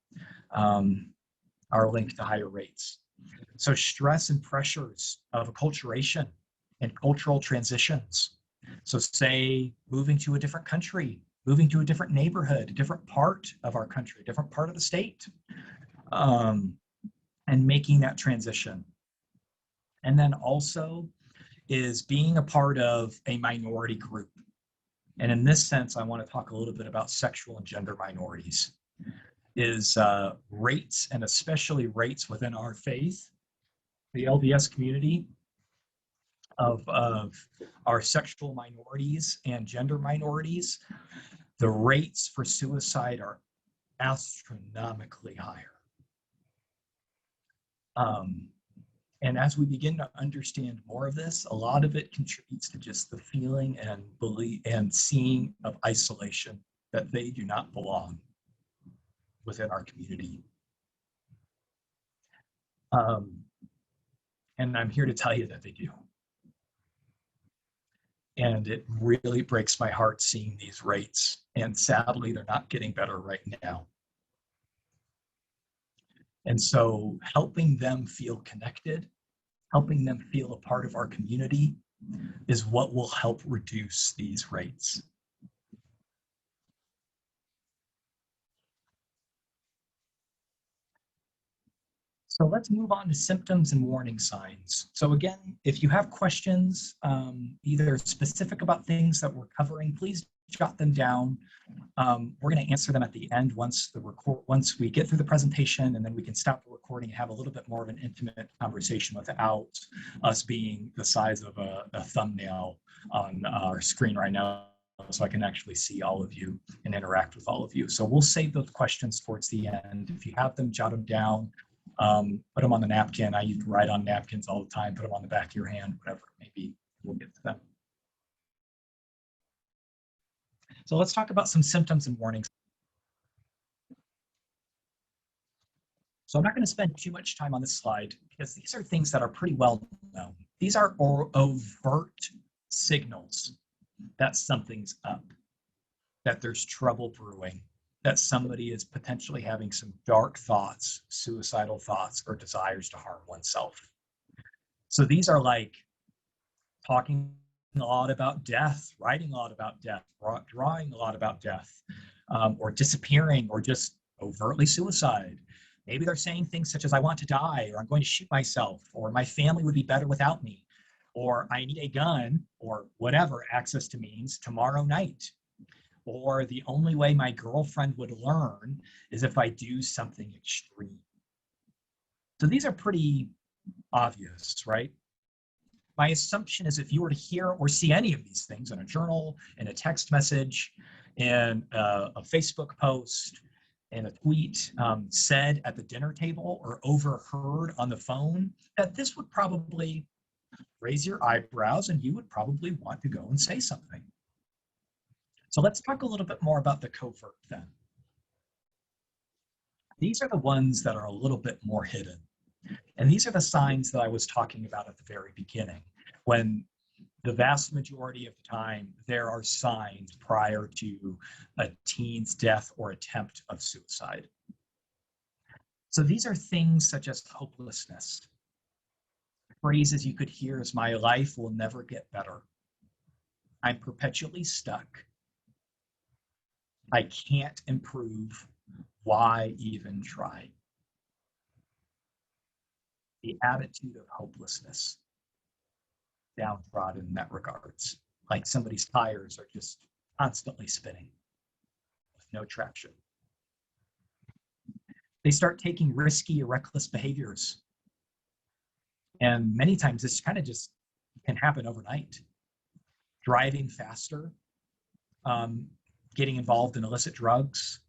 are linked to higher rates. So stress and pressures of acculturation and cultural transitions. So say moving to a different country, moving to a different neighborhood, a different part of our country, a different part of the state, and making that transition. And then also is being a part of a minority group. And in this sense, I want to talk a little bit about sexual and gender minorities. Is rates, and especially rates within our faith, the LDS community, of our sexual minorities and gender minorities, the rates for suicide are astronomically higher. And as we begin to understand more of this, a lot of it contributes to just the feeling and belief and seeing of isolation, that they do not belong within our community. And I'm here to tell you that they do. And it really breaks my heart seeing these rates. And sadly, they're not getting better right now. And so helping them feel connected, helping them feel a part of our community is what will help reduce these rates. So let's move on to symptoms and warning signs. So again, if you have questions, either specific about things that we're covering, please jot them down. We're going to answer them at the end once we get through the presentation, and then we can stop the recording and have a little bit more of an intimate conversation without us being the size of a thumbnail on our screen right now. so I can actually see all of you and interact with all of you. So we'll save those questions towards the end. If you have them, jot them down, put them on the napkin. I used to write on napkins all the time, put them on the back of your hand, whatever it may be, we'll get to them. So let's talk about some symptoms and warnings. So I'm not going to spend too much time on this slide because these are things that are pretty well known. These are overt signals that something's up, that there's trouble brewing, that somebody is potentially having some dark thoughts, suicidal thoughts, or desires to harm oneself. So these are like talking a lot about death, writing a lot about death, drawing a lot about death, or disappearing, or just overtly suicide. Maybe they're saying things such as, I want to die, or I'm going to shoot myself, or my family would be better without me, or I need a gun, or whatever access to means tomorrow night. Or the only way my girlfriend would learn is if I do something extreme. So these are pretty obvious, right? My assumption is if you were to hear or see any of these things in a journal, in a text message, in a Facebook post, in a tweet, said at the dinner table or overheard on the phone, that this would probably raise your eyebrows and you would probably want to go and say something. So let's talk a little bit more about the covert then. These are the ones that are a little bit more hidden. And these are the signs that I was talking about at the very beginning, when the vast majority of the time, there are signs prior to a teen's death or attempt of suicide. So these are things such as hopelessness. Phrases you could hear as, my life will never get better. I'm perpetually stuck. I can't improve. Why even try? The attitude of hopelessness, downtrodden in that regards, like somebody's tires are just constantly spinning with no traction. They start taking risky or reckless behaviors. And many times this kind of just can happen overnight. Driving faster, getting involved in illicit drugs,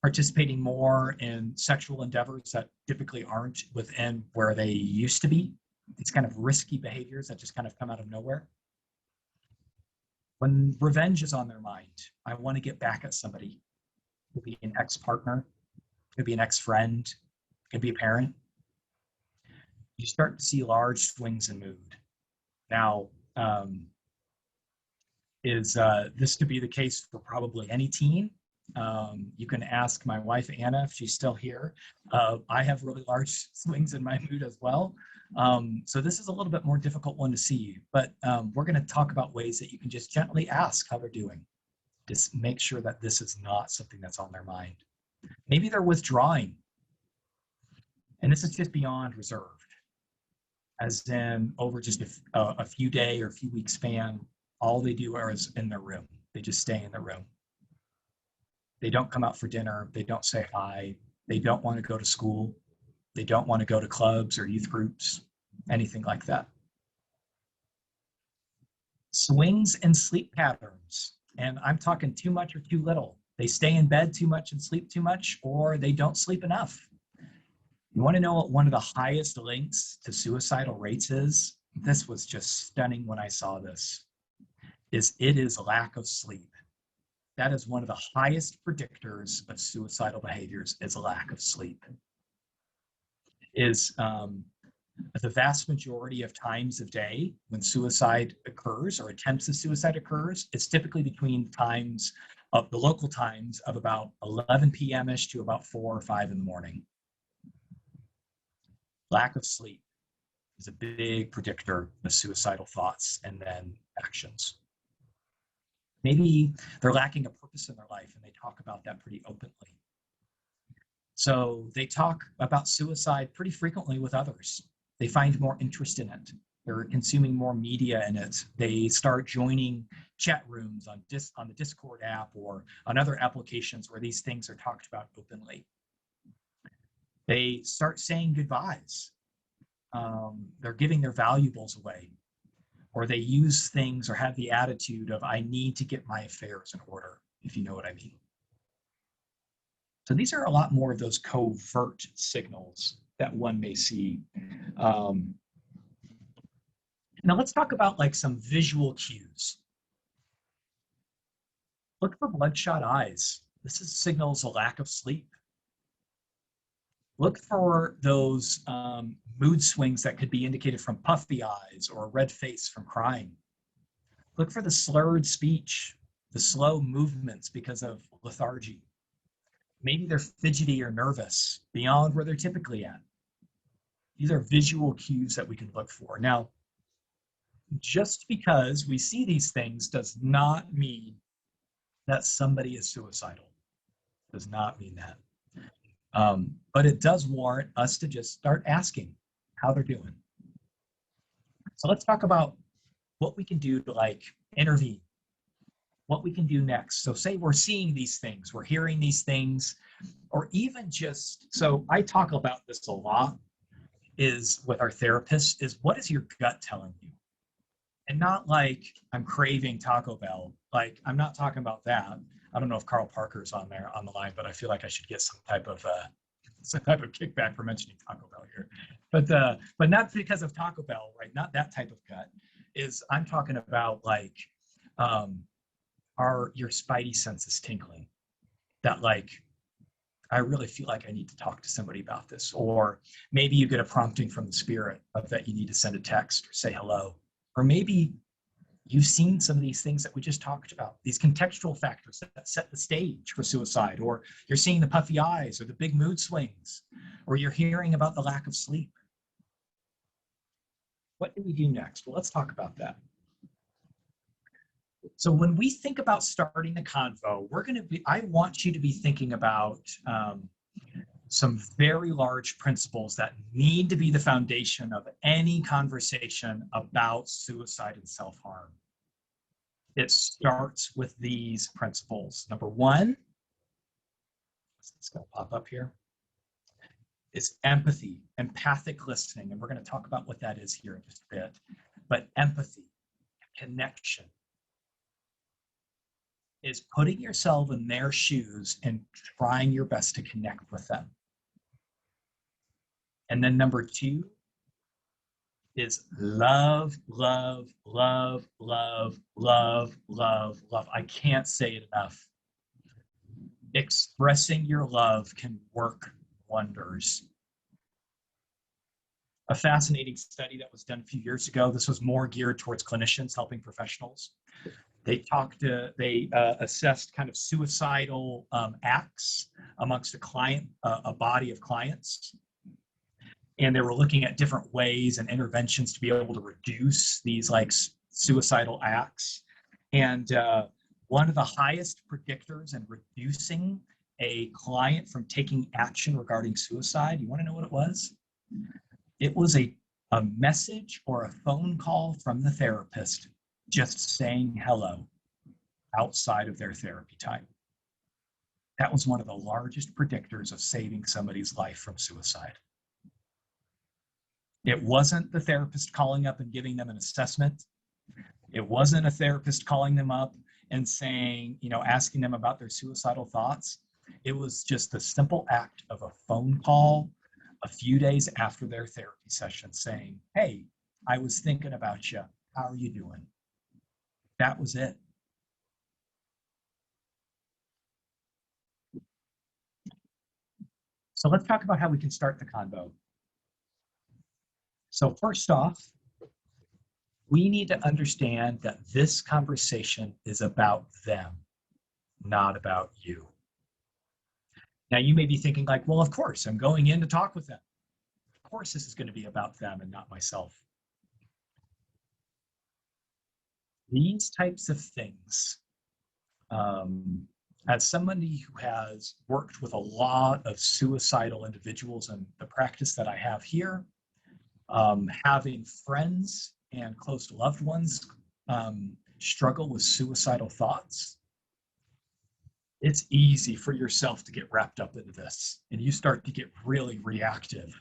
participating more in sexual endeavors that typically aren't within where they used to be. These kind of risky behaviors that just kind of come out of nowhere. When revenge is on their mind, I want to get back at somebody. It could be an ex-partner, it could be an ex-friend, it could be a parent. You start to see large swings in mood. Now, is this to be the case for probably any teen? You can ask my wife, Anna, if she's still here. I have really large swings in my mood as well. So this is a little bit more difficult one to see, but we're going to talk about ways that you can just gently ask how they're doing. Just make sure that this is not something that's on their mind. Maybe they're withdrawing. And this is just beyond reserved, as in over just a few day or a few week span, all they do is in their room. They just stay in their room. They don't come out for dinner. They don't say hi. They don't want to go to school. They don't want to go to clubs or youth groups, anything like that. Swings in sleep patterns. And I'm talking too much or too little. They stay in bed too much and sleep too much, or they don't sleep enough. You want to know what one of the highest links to suicidal rates is? This was just stunning when I saw this. It is lack of sleep. That is one of the highest predictors of suicidal behaviors, is a lack of sleep. The vast majority of times of day when suicide occurs or attempts of suicide occurs, it's typically between times of the local times of about 11 p.m.-ish to about 4 or 5 in the morning. Lack of sleep is a big predictor of suicidal thoughts and then actions. Maybe they're lacking a purpose in their life, and they talk about that pretty openly. So they talk about suicide pretty frequently with others. They find more interest in it. They're consuming more media in it. They start joining chat rooms on the Discord app or on other applications where these things are talked about openly. They start saying goodbyes. They're giving their valuables away, or they use things or have the attitude of, I need to get my affairs in order, if you know what I mean. So these are a lot more of those covert signals that one may see. Now let's talk about like some visual cues. Look for bloodshot eyes. This signals a lack of sleep. Look for those mood swings that could be indicated from puffy eyes or a red face from crying. Look for the slurred speech, the slow movements because of lethargy. Maybe they're fidgety or nervous beyond where they're typically at. These are visual cues that we can look for. Now, just because we see these things does not mean that somebody is suicidal. Does not mean that. But it does warrant us to just start asking how they're doing. So let's talk about what we can do to like intervene, what we can do next. So say we're seeing these things, we're hearing these things, or even just, so I talk about this a lot is with our therapists, is what is your gut telling you? And not like I'm craving Taco Bell. Like I'm not talking about that. I don't know if Carl Parker's on there on the line, but I feel like I should get some type of kickback for mentioning Taco Bell here. But not because of Taco Bell, right? Not that type of gut. Is I'm talking about like your spidey senses tingling. That like I really feel like I need to talk to somebody about this. Or maybe you get a prompting from the spirit of that you need to send a text or say hello. Or maybe you've seen some of these things that we just talked about, these contextual factors that set the stage for suicide, or you're seeing the puffy eyes or the big mood swings, or you're hearing about the lack of sleep. What do we do next? Well, let's talk about that. So when we think about starting the convo, I want you to be thinking about some very large principles that need to be the foundation of any conversation about suicide and self-harm. It starts with these principles. Number one, it's going to pop up here, is empathy, empathic listening. And we're going to talk about what that is here in just a bit. But empathy, connection, is putting yourself in their shoes and trying your best to connect with them. And then number two is love, love, love, love, love, love, love. I can't say it enough. Expressing your love can work wonders. A fascinating study that was done a few years ago, this was more geared towards clinicians helping professionals. They assessed kind of suicidal acts amongst a body of clients. And they were looking at different ways and interventions to be able to reduce these like suicidal acts. And one of the highest predictors in reducing a client from taking action regarding suicide, you want to know what it was? It was a message or a phone call from the therapist just saying hello outside of their therapy time. That was one of the largest predictors of saving somebody's life from suicide. It wasn't the therapist calling up and giving them an assessment. It wasn't a therapist calling them up and saying, asking them about their suicidal thoughts. It was just the simple act of a phone call a few days after their therapy session saying, hey, I was thinking about you. How are you doing? That was it. So let's talk about how we can start the convo. So first off, we need to understand that this conversation is about them, not about you. Now you may be thinking like, well, of course, I'm going in to talk with them. Of course, this is going to be about them and not myself. These types of things, as somebody who has worked with a lot of suicidal individuals in the practice that I have here, having friends and close loved ones struggle with suicidal thoughts, it's easy for yourself to get wrapped up into this and you start to get really reactive.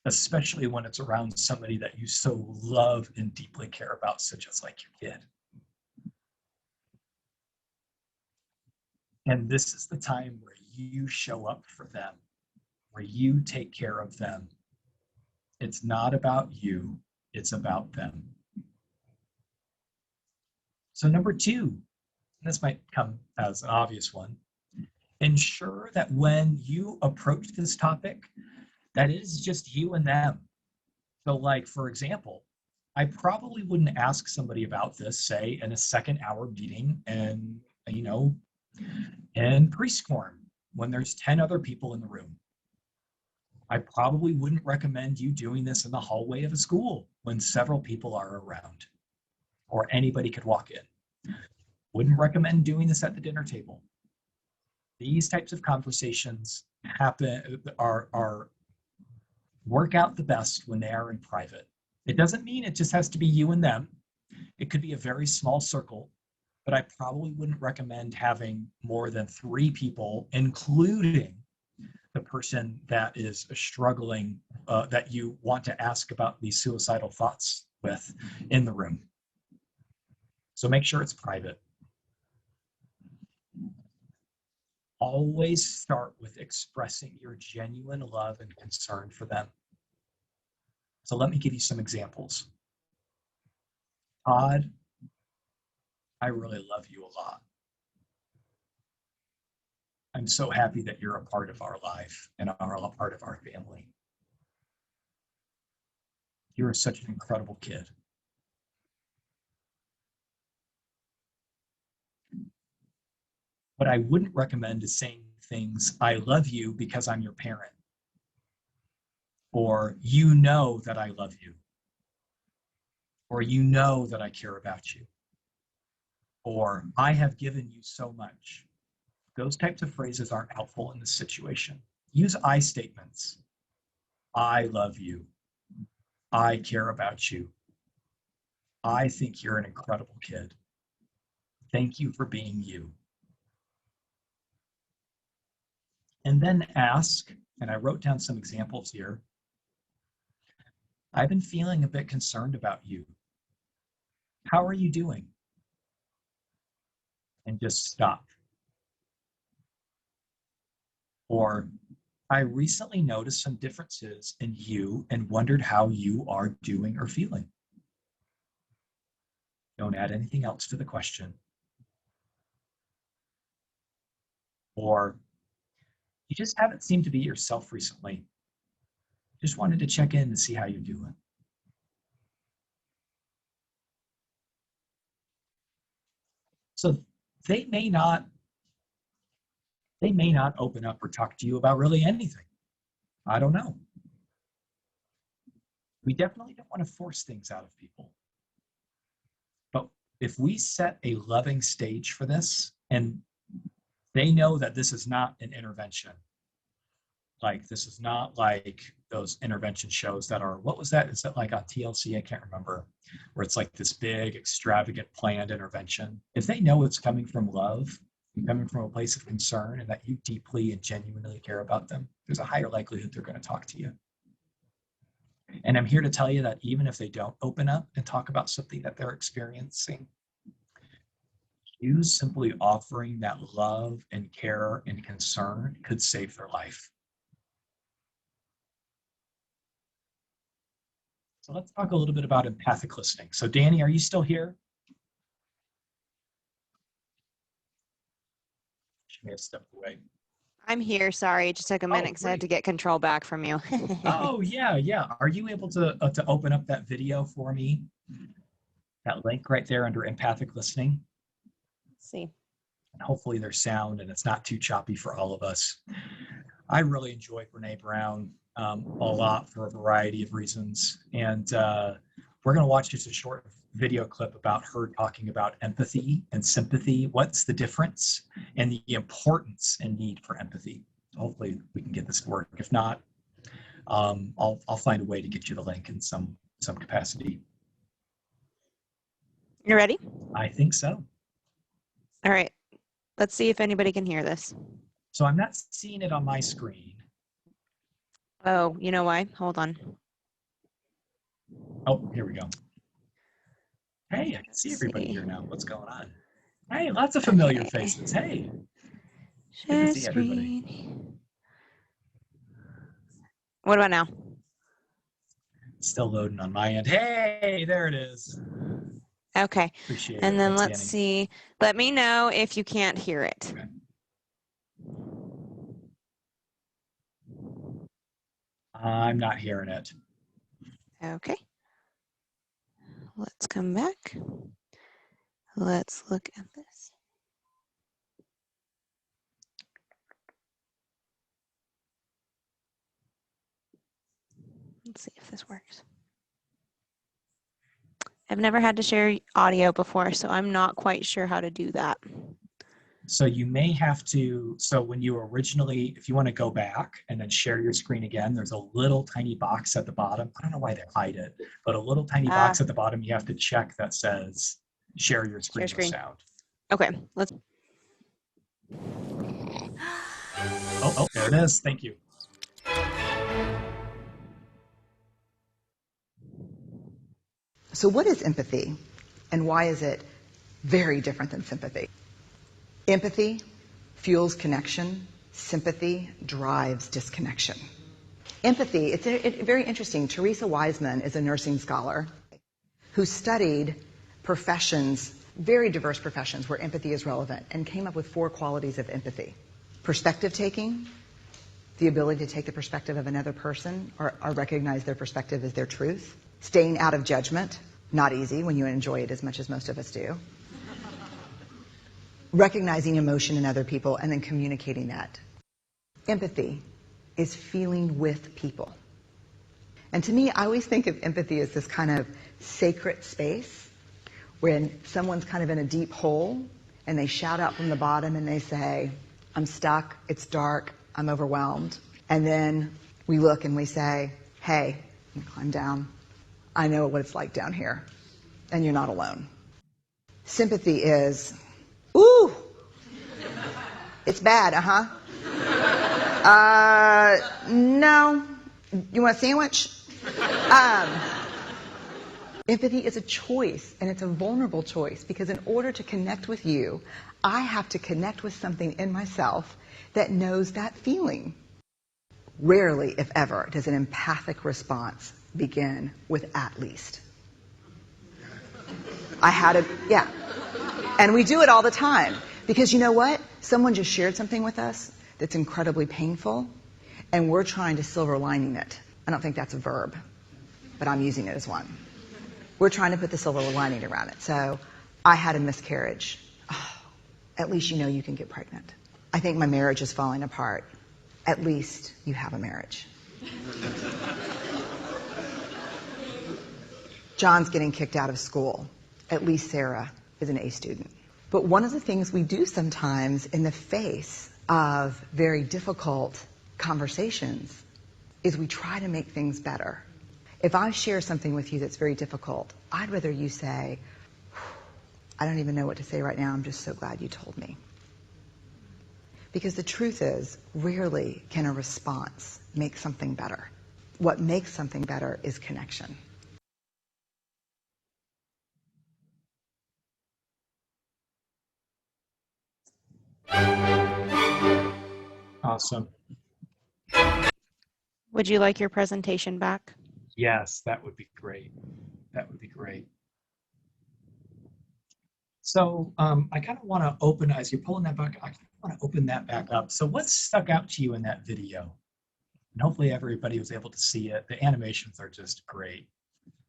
especially when it's around somebody that you so love and deeply care about, such as like your kid. And this is the time where you show up for them, where you take care of them. It's not about you, it's about them. So number two, this might come as an obvious one, ensure that when you approach this topic, that it is just you and them. So like, for example, I probably wouldn't ask somebody about this, say, in a second-hour meeting and, in preschool when there's 10 other people in the room. I probably wouldn't recommend you doing this in the hallway of a school when several people are around or anybody could walk in. Wouldn't recommend doing this at the dinner table. These types of conversations are work out the best when they are in private. It doesn't mean it just has to be you and them. It could be a very small circle, but I probably wouldn't recommend having more than 3 people, including the person that is struggling, that you want to ask about these suicidal thoughts with in the room. So make sure it's private. Always start with expressing your genuine love and concern for them. So let me give you some examples. Todd, I really love you a lot. I'm so happy that you're a part of our life and are a part of our family. You're such an incredible kid. What I wouldn't recommend is saying things, I love you because I'm your parent, or you know that I love you, or you know that I care about you, or I have given you so much. Those types of phrases aren't helpful in this situation. Use I statements. I love you. I care about you. I think you're an incredible kid. Thank you for being you. And then ask, and I wrote down some examples here. I've been feeling a bit concerned about you. How are you doing? And just stop. Or, I recently noticed some differences in you and wondered how you are doing or feeling. Don't add anything else to the question. Or, you just haven't seemed to be yourself recently. Just wanted to check in and see how you're doing. So they may not open up or talk to you about really anything. I don't know. We definitely don't want to force things out of people. But if we set a loving stage for this, and they know that this is not an intervention, like this is not like those intervention shows that are, what was that? Is that like on TLC? I can't remember, where it's like this big, extravagant, planned intervention. If they know it's coming from love, coming from a place of concern, and that you deeply and genuinely care about them, there's a higher likelihood they're going to talk to you. And I'm here to tell you that even if they don't open up and talk about something that they're experiencing, you simply offering that love and care and concern could save their life. So let's talk a little bit about empathic listening. So Danny, are you still here? She may have stepped away. I'm here. Sorry, it just took a minute because I had to get control back from you. Oh, yeah. Are you able to open up that video for me? That link right there under empathic listening. Let's see. And hopefully there's sound and it's not too choppy for all of us. I really enjoy Brene Brown a lot for a variety of reasons. And we're going to watch just a short video clip about her talking about empathy and sympathy. What's the difference and the importance and need for empathy. Hopefully we can get this to work. If not, I'll find a way to get you the link in some capacity. You ready? I think so. All right. Let's see if anybody can hear this. So I'm not seeing it on my screen. Oh, you know why? Hold on. Oh, here we go. Hey, I can see everybody here now. What's going on? Hey, lots of familiar faces. Hey, good to Share see everybody. screen. What about now? Still loading on my end. Hey, there it is. Okay. Appreciate And it. then let's Outstanding. see. Let me know if you can't hear it. Okay. I'm not hearing it. Okay. Let's come back. Let's look at this. Let's see if this works. I've never had to share audio before, so I'm not quite sure how to do that. So you may have to, so when you originally, if you want to go back and then share your screen again, there's a little tiny box at the bottom. I don't know why they hide it, but a little tiny box at the bottom you have to check that says share your screen with sound. Okay, let's. Oh, there it is. Thank you. So what is empathy, and why is it very different than sympathy? Empathy fuels connection. Sympathy drives disconnection. Empathy, it's very interesting. Teresa Wiseman is a nursing scholar who studied professions, very diverse professions where empathy is relevant, and came up with 4 qualities of empathy. Perspective taking, the ability to take the perspective of another person or recognize their perspective as their truth. Staying out of judgment, not easy when you enjoy it as much as most of us do. Recognizing emotion in other people and then communicating that. Empathy is feeling with people. And to me, I always think of empathy as this kind of sacred space when someone's kind of in a deep hole and they shout out from the bottom and they say, I'm stuck, it's dark, I'm overwhelmed. And then we look and we say, hey, you climb down. I know what it's like down here, and you're not alone. Sympathy is, ooh, it's bad, no. You want a sandwich? Empathy is a choice, and it's a vulnerable choice, because in order to connect with you, I have to connect with something in myself that knows that feeling. Rarely, if ever, does an empathic response begin with at least. Yeah. And we do it all the time. Because you know what? Someone just shared something with us that's incredibly painful, and we're trying to silver lining it. I don't think that's a verb, but I'm using it as one. We're trying to put the silver lining around it. So, I had a miscarriage. Oh, at least you know you can get pregnant. I think my marriage is falling apart. At least you have a marriage. John's getting kicked out of school. At least Sarah is an A student. But one of the things we do sometimes in the face of very difficult conversations is we try to make things better. If I share something with you that's very difficult, I'd rather you say, I don't even know what to say right now, I'm just so glad you told me. Because the truth is, rarely can a response make something better. What makes something better is connection. Awesome. Would you like your presentation back? Yes, that would be great. That would be great. So I kind of want to open, as you're pulling that back, I kind of want to open that back up. So what stuck out to you in that video? And hopefully everybody was able to see it. The animations are just great.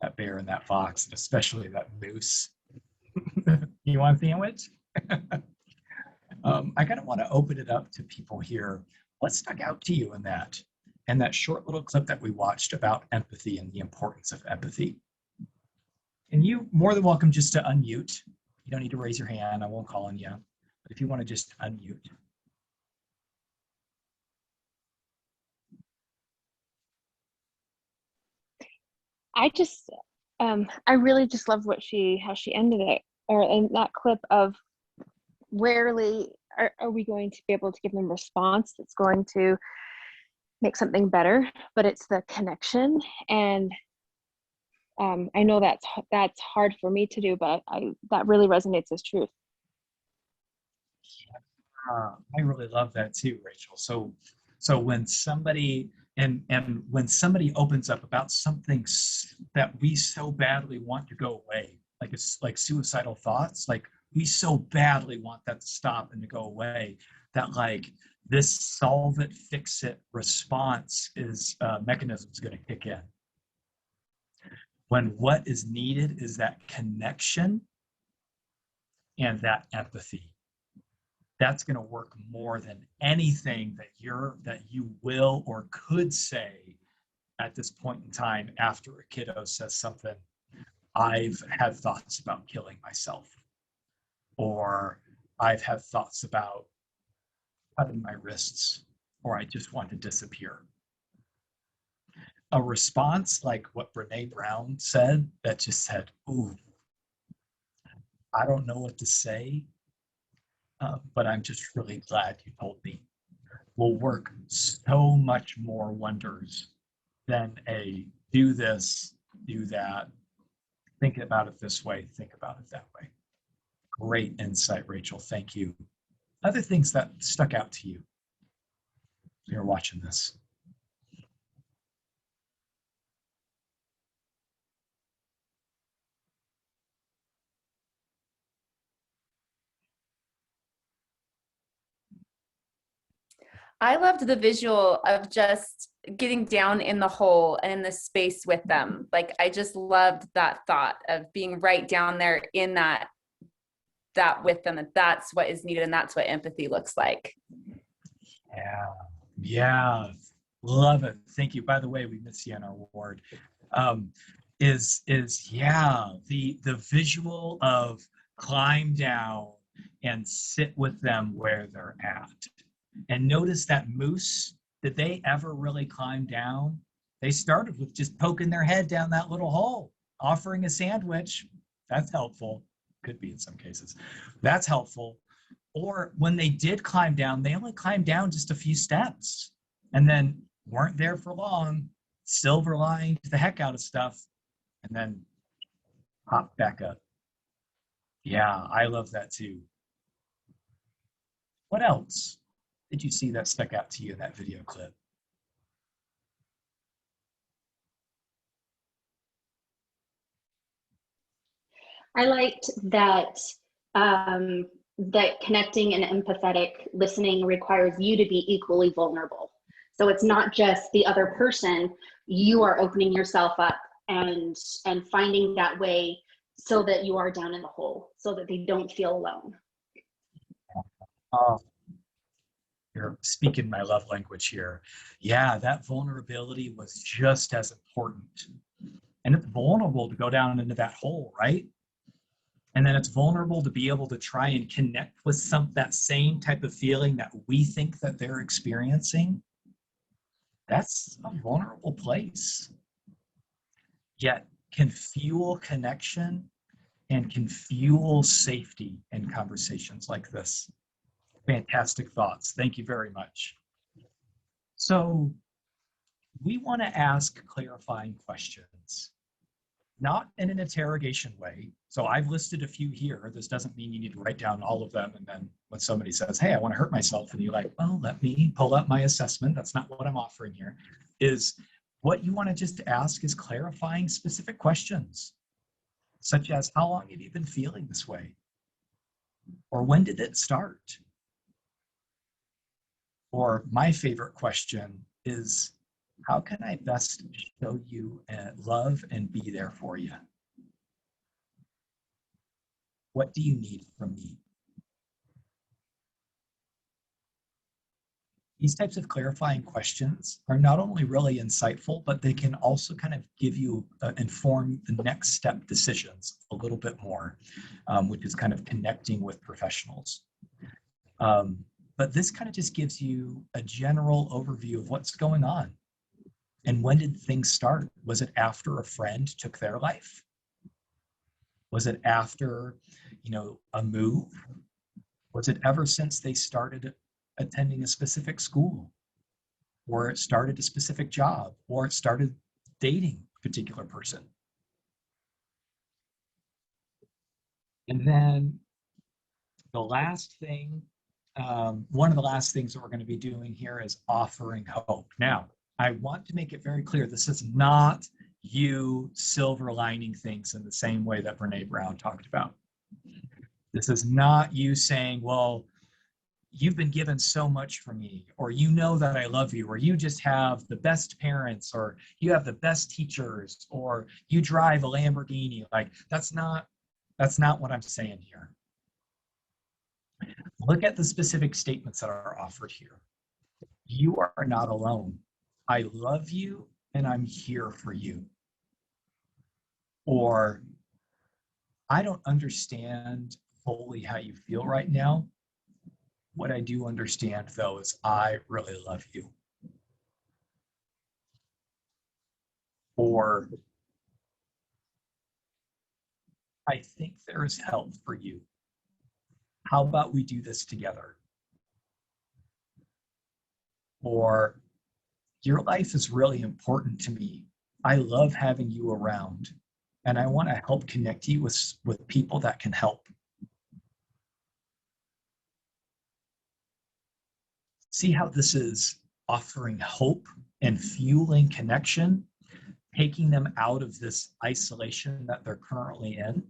That bear and that fox, and especially that moose. You want a sandwich? I kind of want to open it up to people here. What stuck out to you in that? And that short little clip that we watched about empathy and the importance of empathy. And you more than welcome just to unmute. You don't need to raise your hand. I won't call on you. But if you want to just unmute. I really just love how she ended it, or in that clip of rarely are we going to be able to give them a response that's going to make something better, but it's the connection. And I know that's hard for me to do, but that really resonates as truth. I really love that too, Rachel. So when somebody and when somebody opens up about something that we so badly want to go away, like it's like suicidal thoughts, like we so badly want that to stop and to go away, that like this solve it, fix it response is mechanism is going to kick in. When what is needed is that connection and that empathy. That's going to work more than anything that you will or could say at this point in time after a kiddo says something. I've had thoughts about killing myself, or I've had thoughts about cutting my wrists, or I just want to disappear. A response like what Brene Brown said, that just said, ooh, I don't know what to say, but I'm just really glad you told me, will work so much more wonders than a do this, do that, think about it this way, think about it that way. Great insight, Rachel. Thank you. Other things that stuck out to you when you're watching this? I loved the visual of just getting down in the hole and in the space with them. Like, I just loved that thought of being right down there in that with them, that that's what is needed and that's what empathy looks like. Yeah, love it. Thank you. By the way, we missed Sienna Award. The visual of climb down and sit with them where they're at. And notice that moose, did they ever really climb down? They started with just poking their head down that little hole, offering a sandwich. That's helpful. Could be in some cases. That's helpful. Or when they did climb down, they only climbed down just a few steps and then weren't there for long, silver lined the heck out of stuff, and then popped back up. Yeah, I love that too. What else did you see that stuck out to you in that video clip? I liked that that connecting and empathetic listening requires you to be equally vulnerable. So it's not just the other person, you are opening yourself up and finding that way so that you are down in the hole, so that they don't feel alone. Oh, you're speaking my love language here. Yeah, that vulnerability was just as important. And it's vulnerable to go down into that hole, right? And then it's vulnerable to be able to try and connect with that same type of feeling that we think that they're experiencing. That's a vulnerable place, yet can fuel connection and can fuel safety in conversations like this. Fantastic thoughts. Thank you very much. So we want to ask clarifying questions, not in an interrogation way. So I've listed a few here. This doesn't mean you need to write down all of them. And then when somebody says, hey, I want to hurt myself, and you're like, well, let me pull up my assessment. That's not what I'm offering here. Is what you want to just ask is clarifying specific questions, such as how long have you been feeling this way? Or when did it start? Or my favorite question is, how can I best show you love and be there for you? What do you need from me? These types of clarifying questions are not only really insightful, but they can also kind of give you, inform the next step decisions a little bit more, which is kind of connecting with professionals. But this kind of just gives you a general overview of what's going on. And when did things start? Was it after a friend took their life? Was it after, a move? Was it ever since they started attending a specific school? or it started a specific job, or it started dating a particular person. And then the last thing, one of the last things that we're going to be doing here is offering hope. Now, I want to make it very clear, this is not you silver lining things in the same way that Brene Brown talked about. This is not you saying, well, you've been given so much from me, or you know that I love you, or you just have the best parents, or you have the best teachers, or you drive a Lamborghini. Like, that's not what I'm saying here. Look at the specific statements that are offered here. You are not alone. I love you and I'm here for you. Or, I don't understand fully how you feel right now. What I do understand, though, is I really love you. Or, I think there is help for you. How about we do this together? Or, your life is really important to me. I love having you around, and I want to help connect you with people that can help. See how this is offering hope and fueling connection, taking them out of this isolation that they're currently in.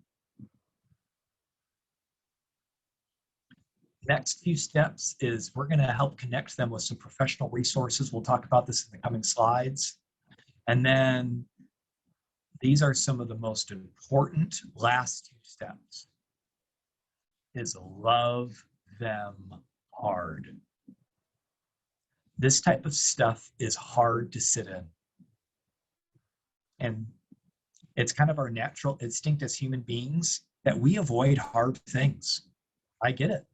Next few steps is we're going to help connect them with some professional resources. We'll talk about this in the coming slides. And then these are some of the most important last two steps, is love them hard. This type of stuff is hard to sit in. And it's kind of our natural instinct as human beings that we avoid hard things. I get it.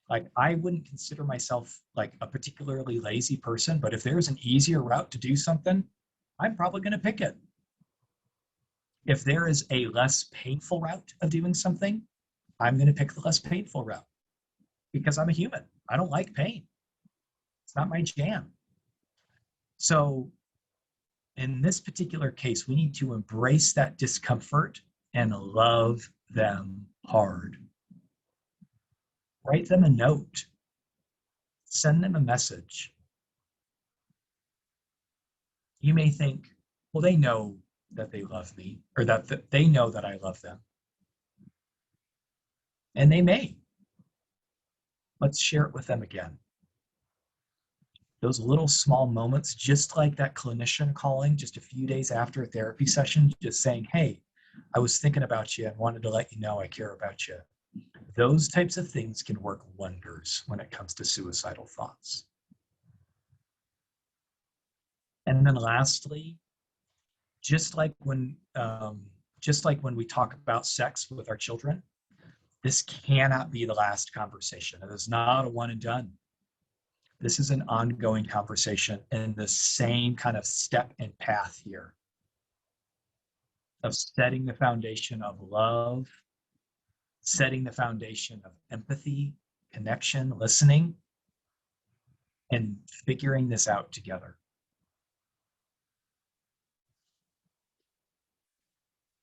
Like, I wouldn't consider myself like a particularly lazy person, but if there's an easier route to do something, I'm probably going to pick it. If there is a less painful route of doing something, I'm going to pick the less painful route because I'm a human. I don't like pain. It's not my jam. So in this particular case, we need to embrace that discomfort and love them hard. Write them a note. Send them a message. You may think, well, they know that they love me, or that they know that I love them. And they may. Let's share it with them again. Those little small moments, just like that clinician calling just a few days after a therapy session, just saying, hey, I was thinking about you and wanted to let you know I care about you. Those types of things can work wonders when it comes to suicidal thoughts. And then lastly, just like when we talk about sex with our children, this cannot be the last conversation. It is not a one and done. This is an ongoing conversation in the same kind of step and path here of setting the foundation of love, setting the foundation of empathy, connection, listening, and figuring this out together.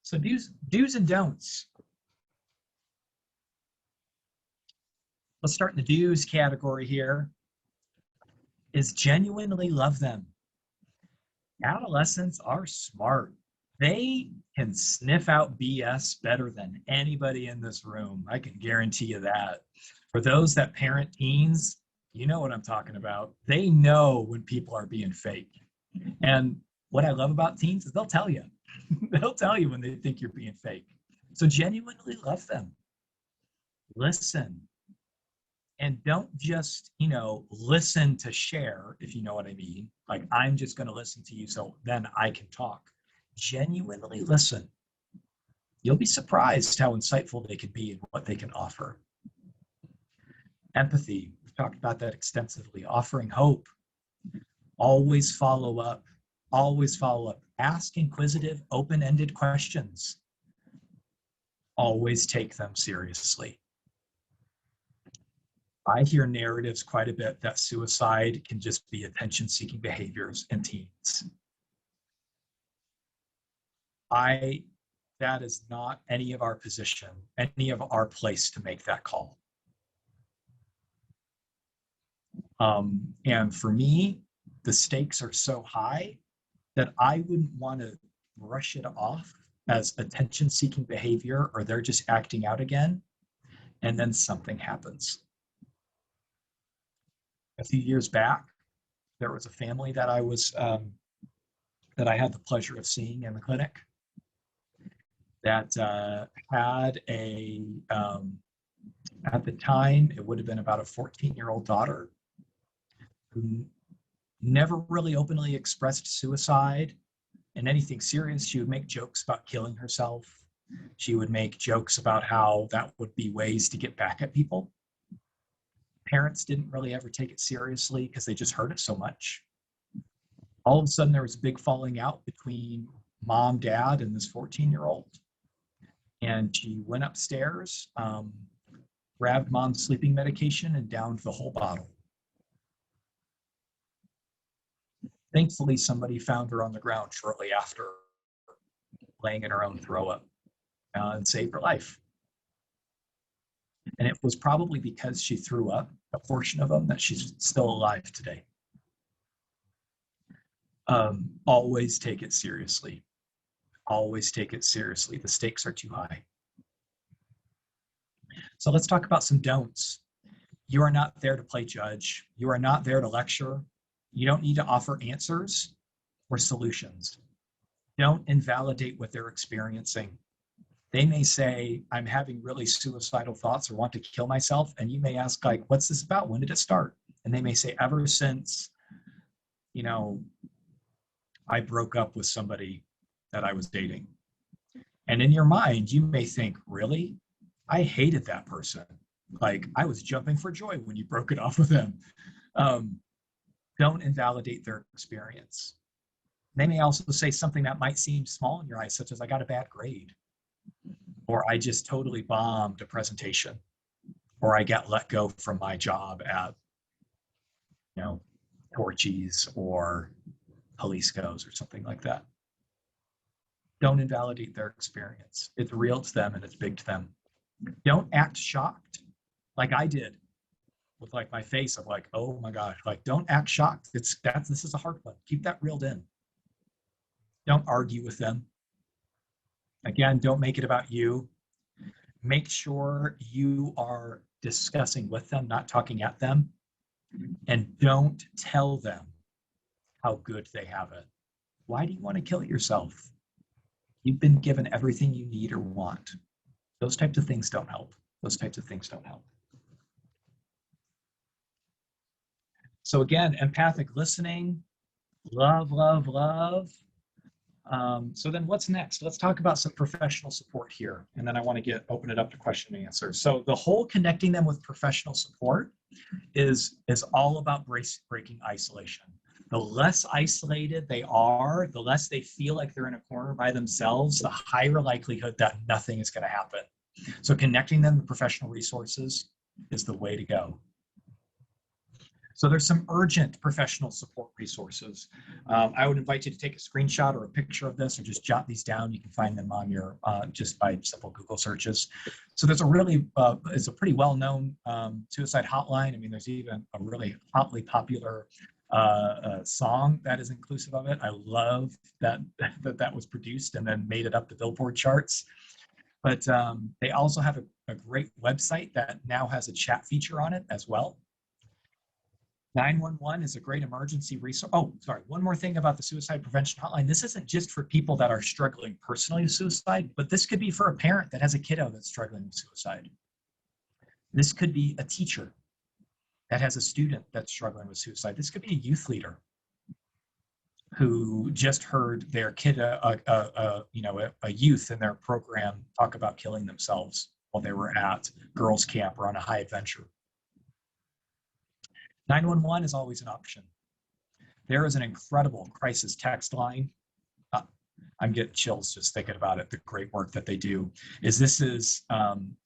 So do's and don'ts. Let's start in the do's category here. Is genuinely love them. Adolescents are smart. They can sniff out BS better than anybody in this room. I can guarantee you that. For those that parent teens, you know what I'm talking about. They know when people are being fake. And what I love about teens is they'll tell you. They'll tell you when they think you're being fake. So genuinely love them. Listen. And don't just, listen to share, if you know what I mean. Like, I'm just going to listen to you so then I can talk. Genuinely listen. You'll be surprised how insightful they can be and what they can offer. Empathy, we've talked about that extensively. Offering hope. Always follow up. Always follow up. Ask inquisitive, open-ended questions. Always take them seriously. I hear narratives quite a bit that suicide can just be attention-seeking behaviors in teens. That is not any of our position, any of our place to make that call. And for me, the stakes are so high that I wouldn't want to brush it off as attention-seeking behavior, or they're just acting out again, and then something happens. A few years back, there was a family that I was that I had the pleasure of seeing in the clinic that had a at the time it would have been about a 14-year-old daughter who never really openly expressed suicide and anything serious. She would make jokes about killing herself. She would make jokes about how that would be ways to get back at people. Parents didn't really ever take it seriously because they just heard it so much. All of a sudden, there was a big falling out between mom, dad, and this 14-year-old. And she went upstairs, grabbed mom's sleeping medication, and downed the whole bottle. Thankfully, somebody found her on the ground shortly after, laying in her own throw-up, and saved her life. And it was probably because she threw up a portion of them that she's still alive today. Always take it seriously. Always take it seriously. The stakes are too high. So let's talk about some don'ts. You are not there to play judge. You are not there to lecture. You don't need to offer answers or solutions. Don't invalidate what they're experiencing. They may say, I'm having really suicidal thoughts or want to kill myself. And you may ask, like, what's this about? When did it start? And they may say, ever since, I broke up with somebody that I was dating. And in your mind, you may think, really? I hated that person. Like, I was jumping for joy when you broke it off with them. Don't invalidate their experience. They may also say something that might seem small in your eyes, such as, I got a bad grade, or I just totally bombed a presentation, or I got let go from my job at, Torchies or Police Goes or something like that. Don't invalidate their experience. It's real to them and it's big to them. Don't act shocked like I did with like my face of like, oh my gosh, like don't act shocked. This is a hard one. Keep that reeled in. Don't argue with them. Again, don't make it about you. Make sure you are discussing with them, not talking at them. And don't tell them how good they have it. Why do you want to kill yourself? You've been given everything you need or want. Those types of things don't help. Those types of things don't help. So again, empathic listening, love, love, love. So then what's next? Let's talk about some professional support here. And then I want to open it up to question and answer. So the whole connecting them with professional support is all about breaking isolation. The less isolated they are, the less they feel like they're in a corner by themselves, the higher likelihood that nothing is going to happen. So connecting them to professional resources is the way to go. So there's some urgent professional support resources. I would invite you to take a screenshot or a picture of this, or just jot these down. You can find them on your, just by simple Google searches. So there's it's a pretty well-known suicide hotline. I mean, there's even a really hotly popular song that is inclusive of it. I love that was produced and then made it up the Billboard charts. But they also have a great website that now has a chat feature on it as well. 911 is a great emergency resource. Oh, sorry. One more thing about the suicide prevention hotline. This isn't just for people that are struggling personally with suicide, but this could be for a parent that has a kiddo that's struggling with suicide. This could be a teacher that has a student that's struggling with suicide. This could be a youth leader who just heard their kid, a youth in their program talk about killing themselves while they were at girls' camp or on a high adventure. 911 is always an option. There is an incredible crisis text line. I'm getting chills just thinking about it, the great work that they do.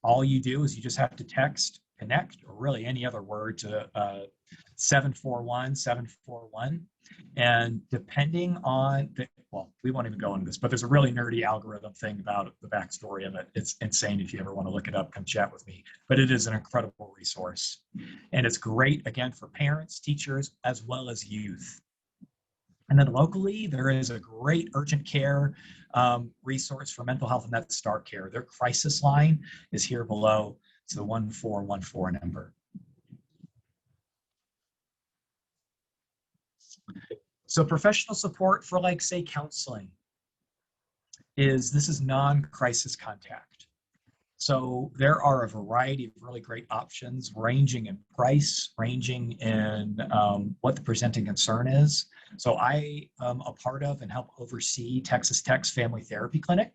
All you do is you just have to text connect, or really any other word, to 741-741. And depending on the, well, we won't even go into this, but there's a really nerdy algorithm thing about the backstory of it. It's insane. If you ever want to look it up, come chat with me. But it is an incredible resource. And it's great, again, for parents, teachers, as well as youth. And then locally, there is a great urgent care resource for mental health, and that's Star Care. Their crisis line is here below. It's the 1414 number. So professional support for, like, say, counseling this is non-crisis contact. So there are a variety of really great options, ranging in price, ranging in what the presenting concern is. So I am a part of and help oversee Texas Tech's Family Therapy Clinic.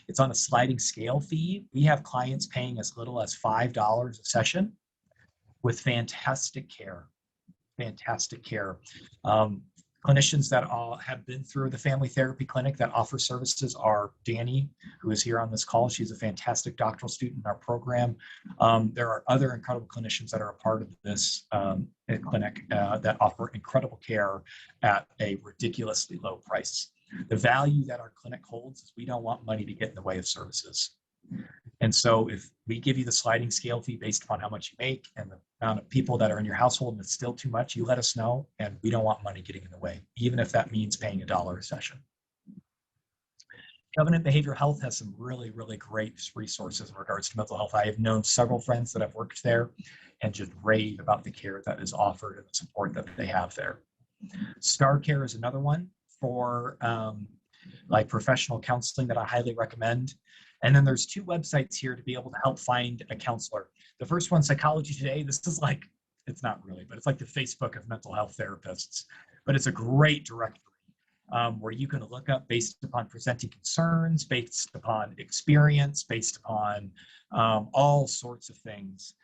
It's on a sliding scale fee. We have clients paying as little as $5 a session with fantastic care. Fantastic care. Clinicians that have been through the Family Therapy Clinic that offer services are Danny, who is here on this call. She's a fantastic doctoral student in our program. There are other incredible clinicians that are a part of this clinic that offer incredible care at a ridiculously low price. The value that our clinic holds is we don't want money to get in the way of services. And so if we give you the sliding scale fee based upon how much you make and the amount of people that are in your household and it's still too much, you let us know, and we don't want money getting in the way, even if that means paying $1 a session. Covenant Behavioral Health has some really, really great resources in regards to mental health. I have known several friends that have worked there and just rave about the care that is offered and the support that they have there. Star Care is another one for like professional counseling that I highly recommend. And then there's 2 websites here to be able to help find a counselor. The first one, Psychology Today. This is like, it's not really, but it's like the Facebook of mental health therapists. But it's a great directory where you can look up based upon presenting concerns, based upon experience, based upon all sorts of things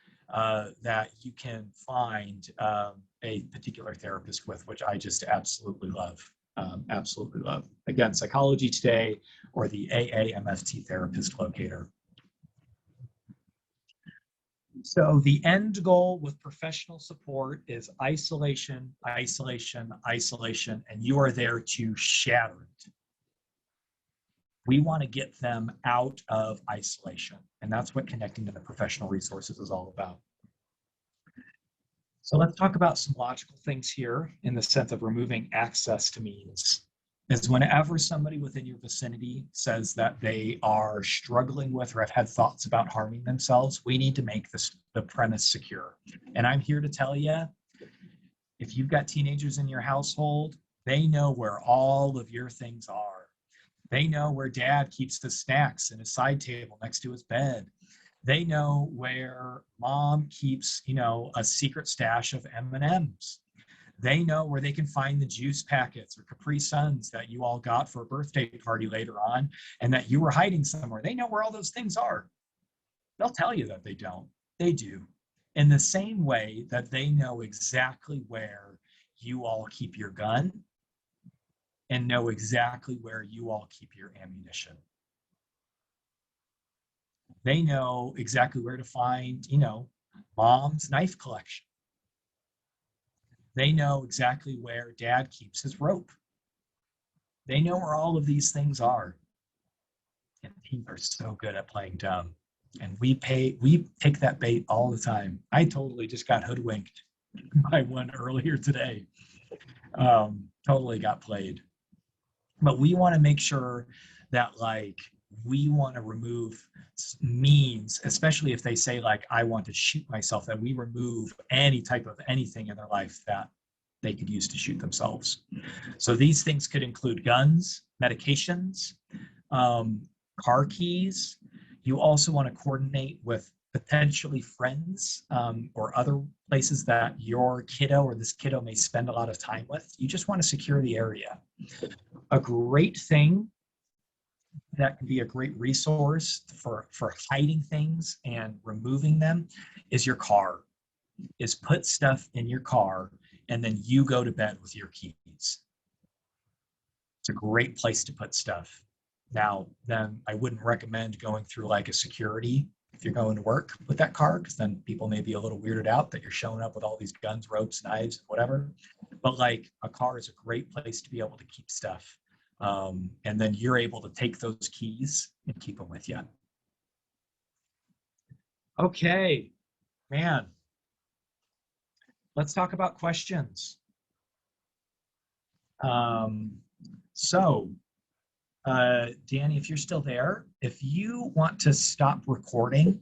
that you can find a particular therapist with, which I just absolutely love. Absolutely love. Again, Psychology Today or the AAMFT Therapist Locator. So the end goal with professional support is isolation, isolation, isolation, and you are there to shatter it. We want to get them out of isolation, and that's what connecting to the professional resources is all about. So let's talk about some logical things here in the sense of removing access to means. Is whenever somebody within your vicinity says that they are struggling with or have had thoughts about harming themselves, we need to make the premise secure. And I'm here to tell you, if you've got teenagers in your household, they know where all of your things are. They know where dad keeps the snacks in his side table next to his bed. They know where mom keeps, a secret stash of M&Ms. They know where they can find the juice packets or Capri Suns that you all got for a birthday party later on and that you were hiding somewhere. They know where all those things are. They'll tell you that they don't. They do. In the same way that they know exactly where you all keep your gun and know exactly where you all keep your ammunition. They know exactly where to find, mom's knife collection. They know exactly where dad keeps his rope. They know where all of these things are. And teens are so good at playing dumb. And we take that bait all the time. I totally just got hoodwinked by one earlier today. Totally got played. But we want to make sure that we want to remove means, especially if they say I want to shoot myself, that we remove any type of anything in their life that they could use to shoot themselves. So these things could include guns, medications, car keys. You also want to coordinate with potentially friends or other places that your kiddo or this kiddo may spend a lot of time with. You just want to secure the area. A great thing that can be a great resource for hiding things and removing them is your car. Is put stuff in your car and then you go to bed with your keys. It's a great place to put stuff. Now, then I wouldn't recommend going through a security if you're going to work with that car, because then people may be a little weirded out that you're showing up with all these guns, ropes, knives, whatever. But like a car is a great place to be able to keep stuff. And then you're able to take those keys and keep them with you. Okay, man. Let's talk about questions. Danny, if you're still there, if you want to stop recording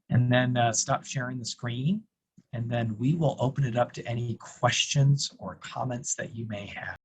and then stop sharing the screen, and then we will open it up to any questions or comments that you may have.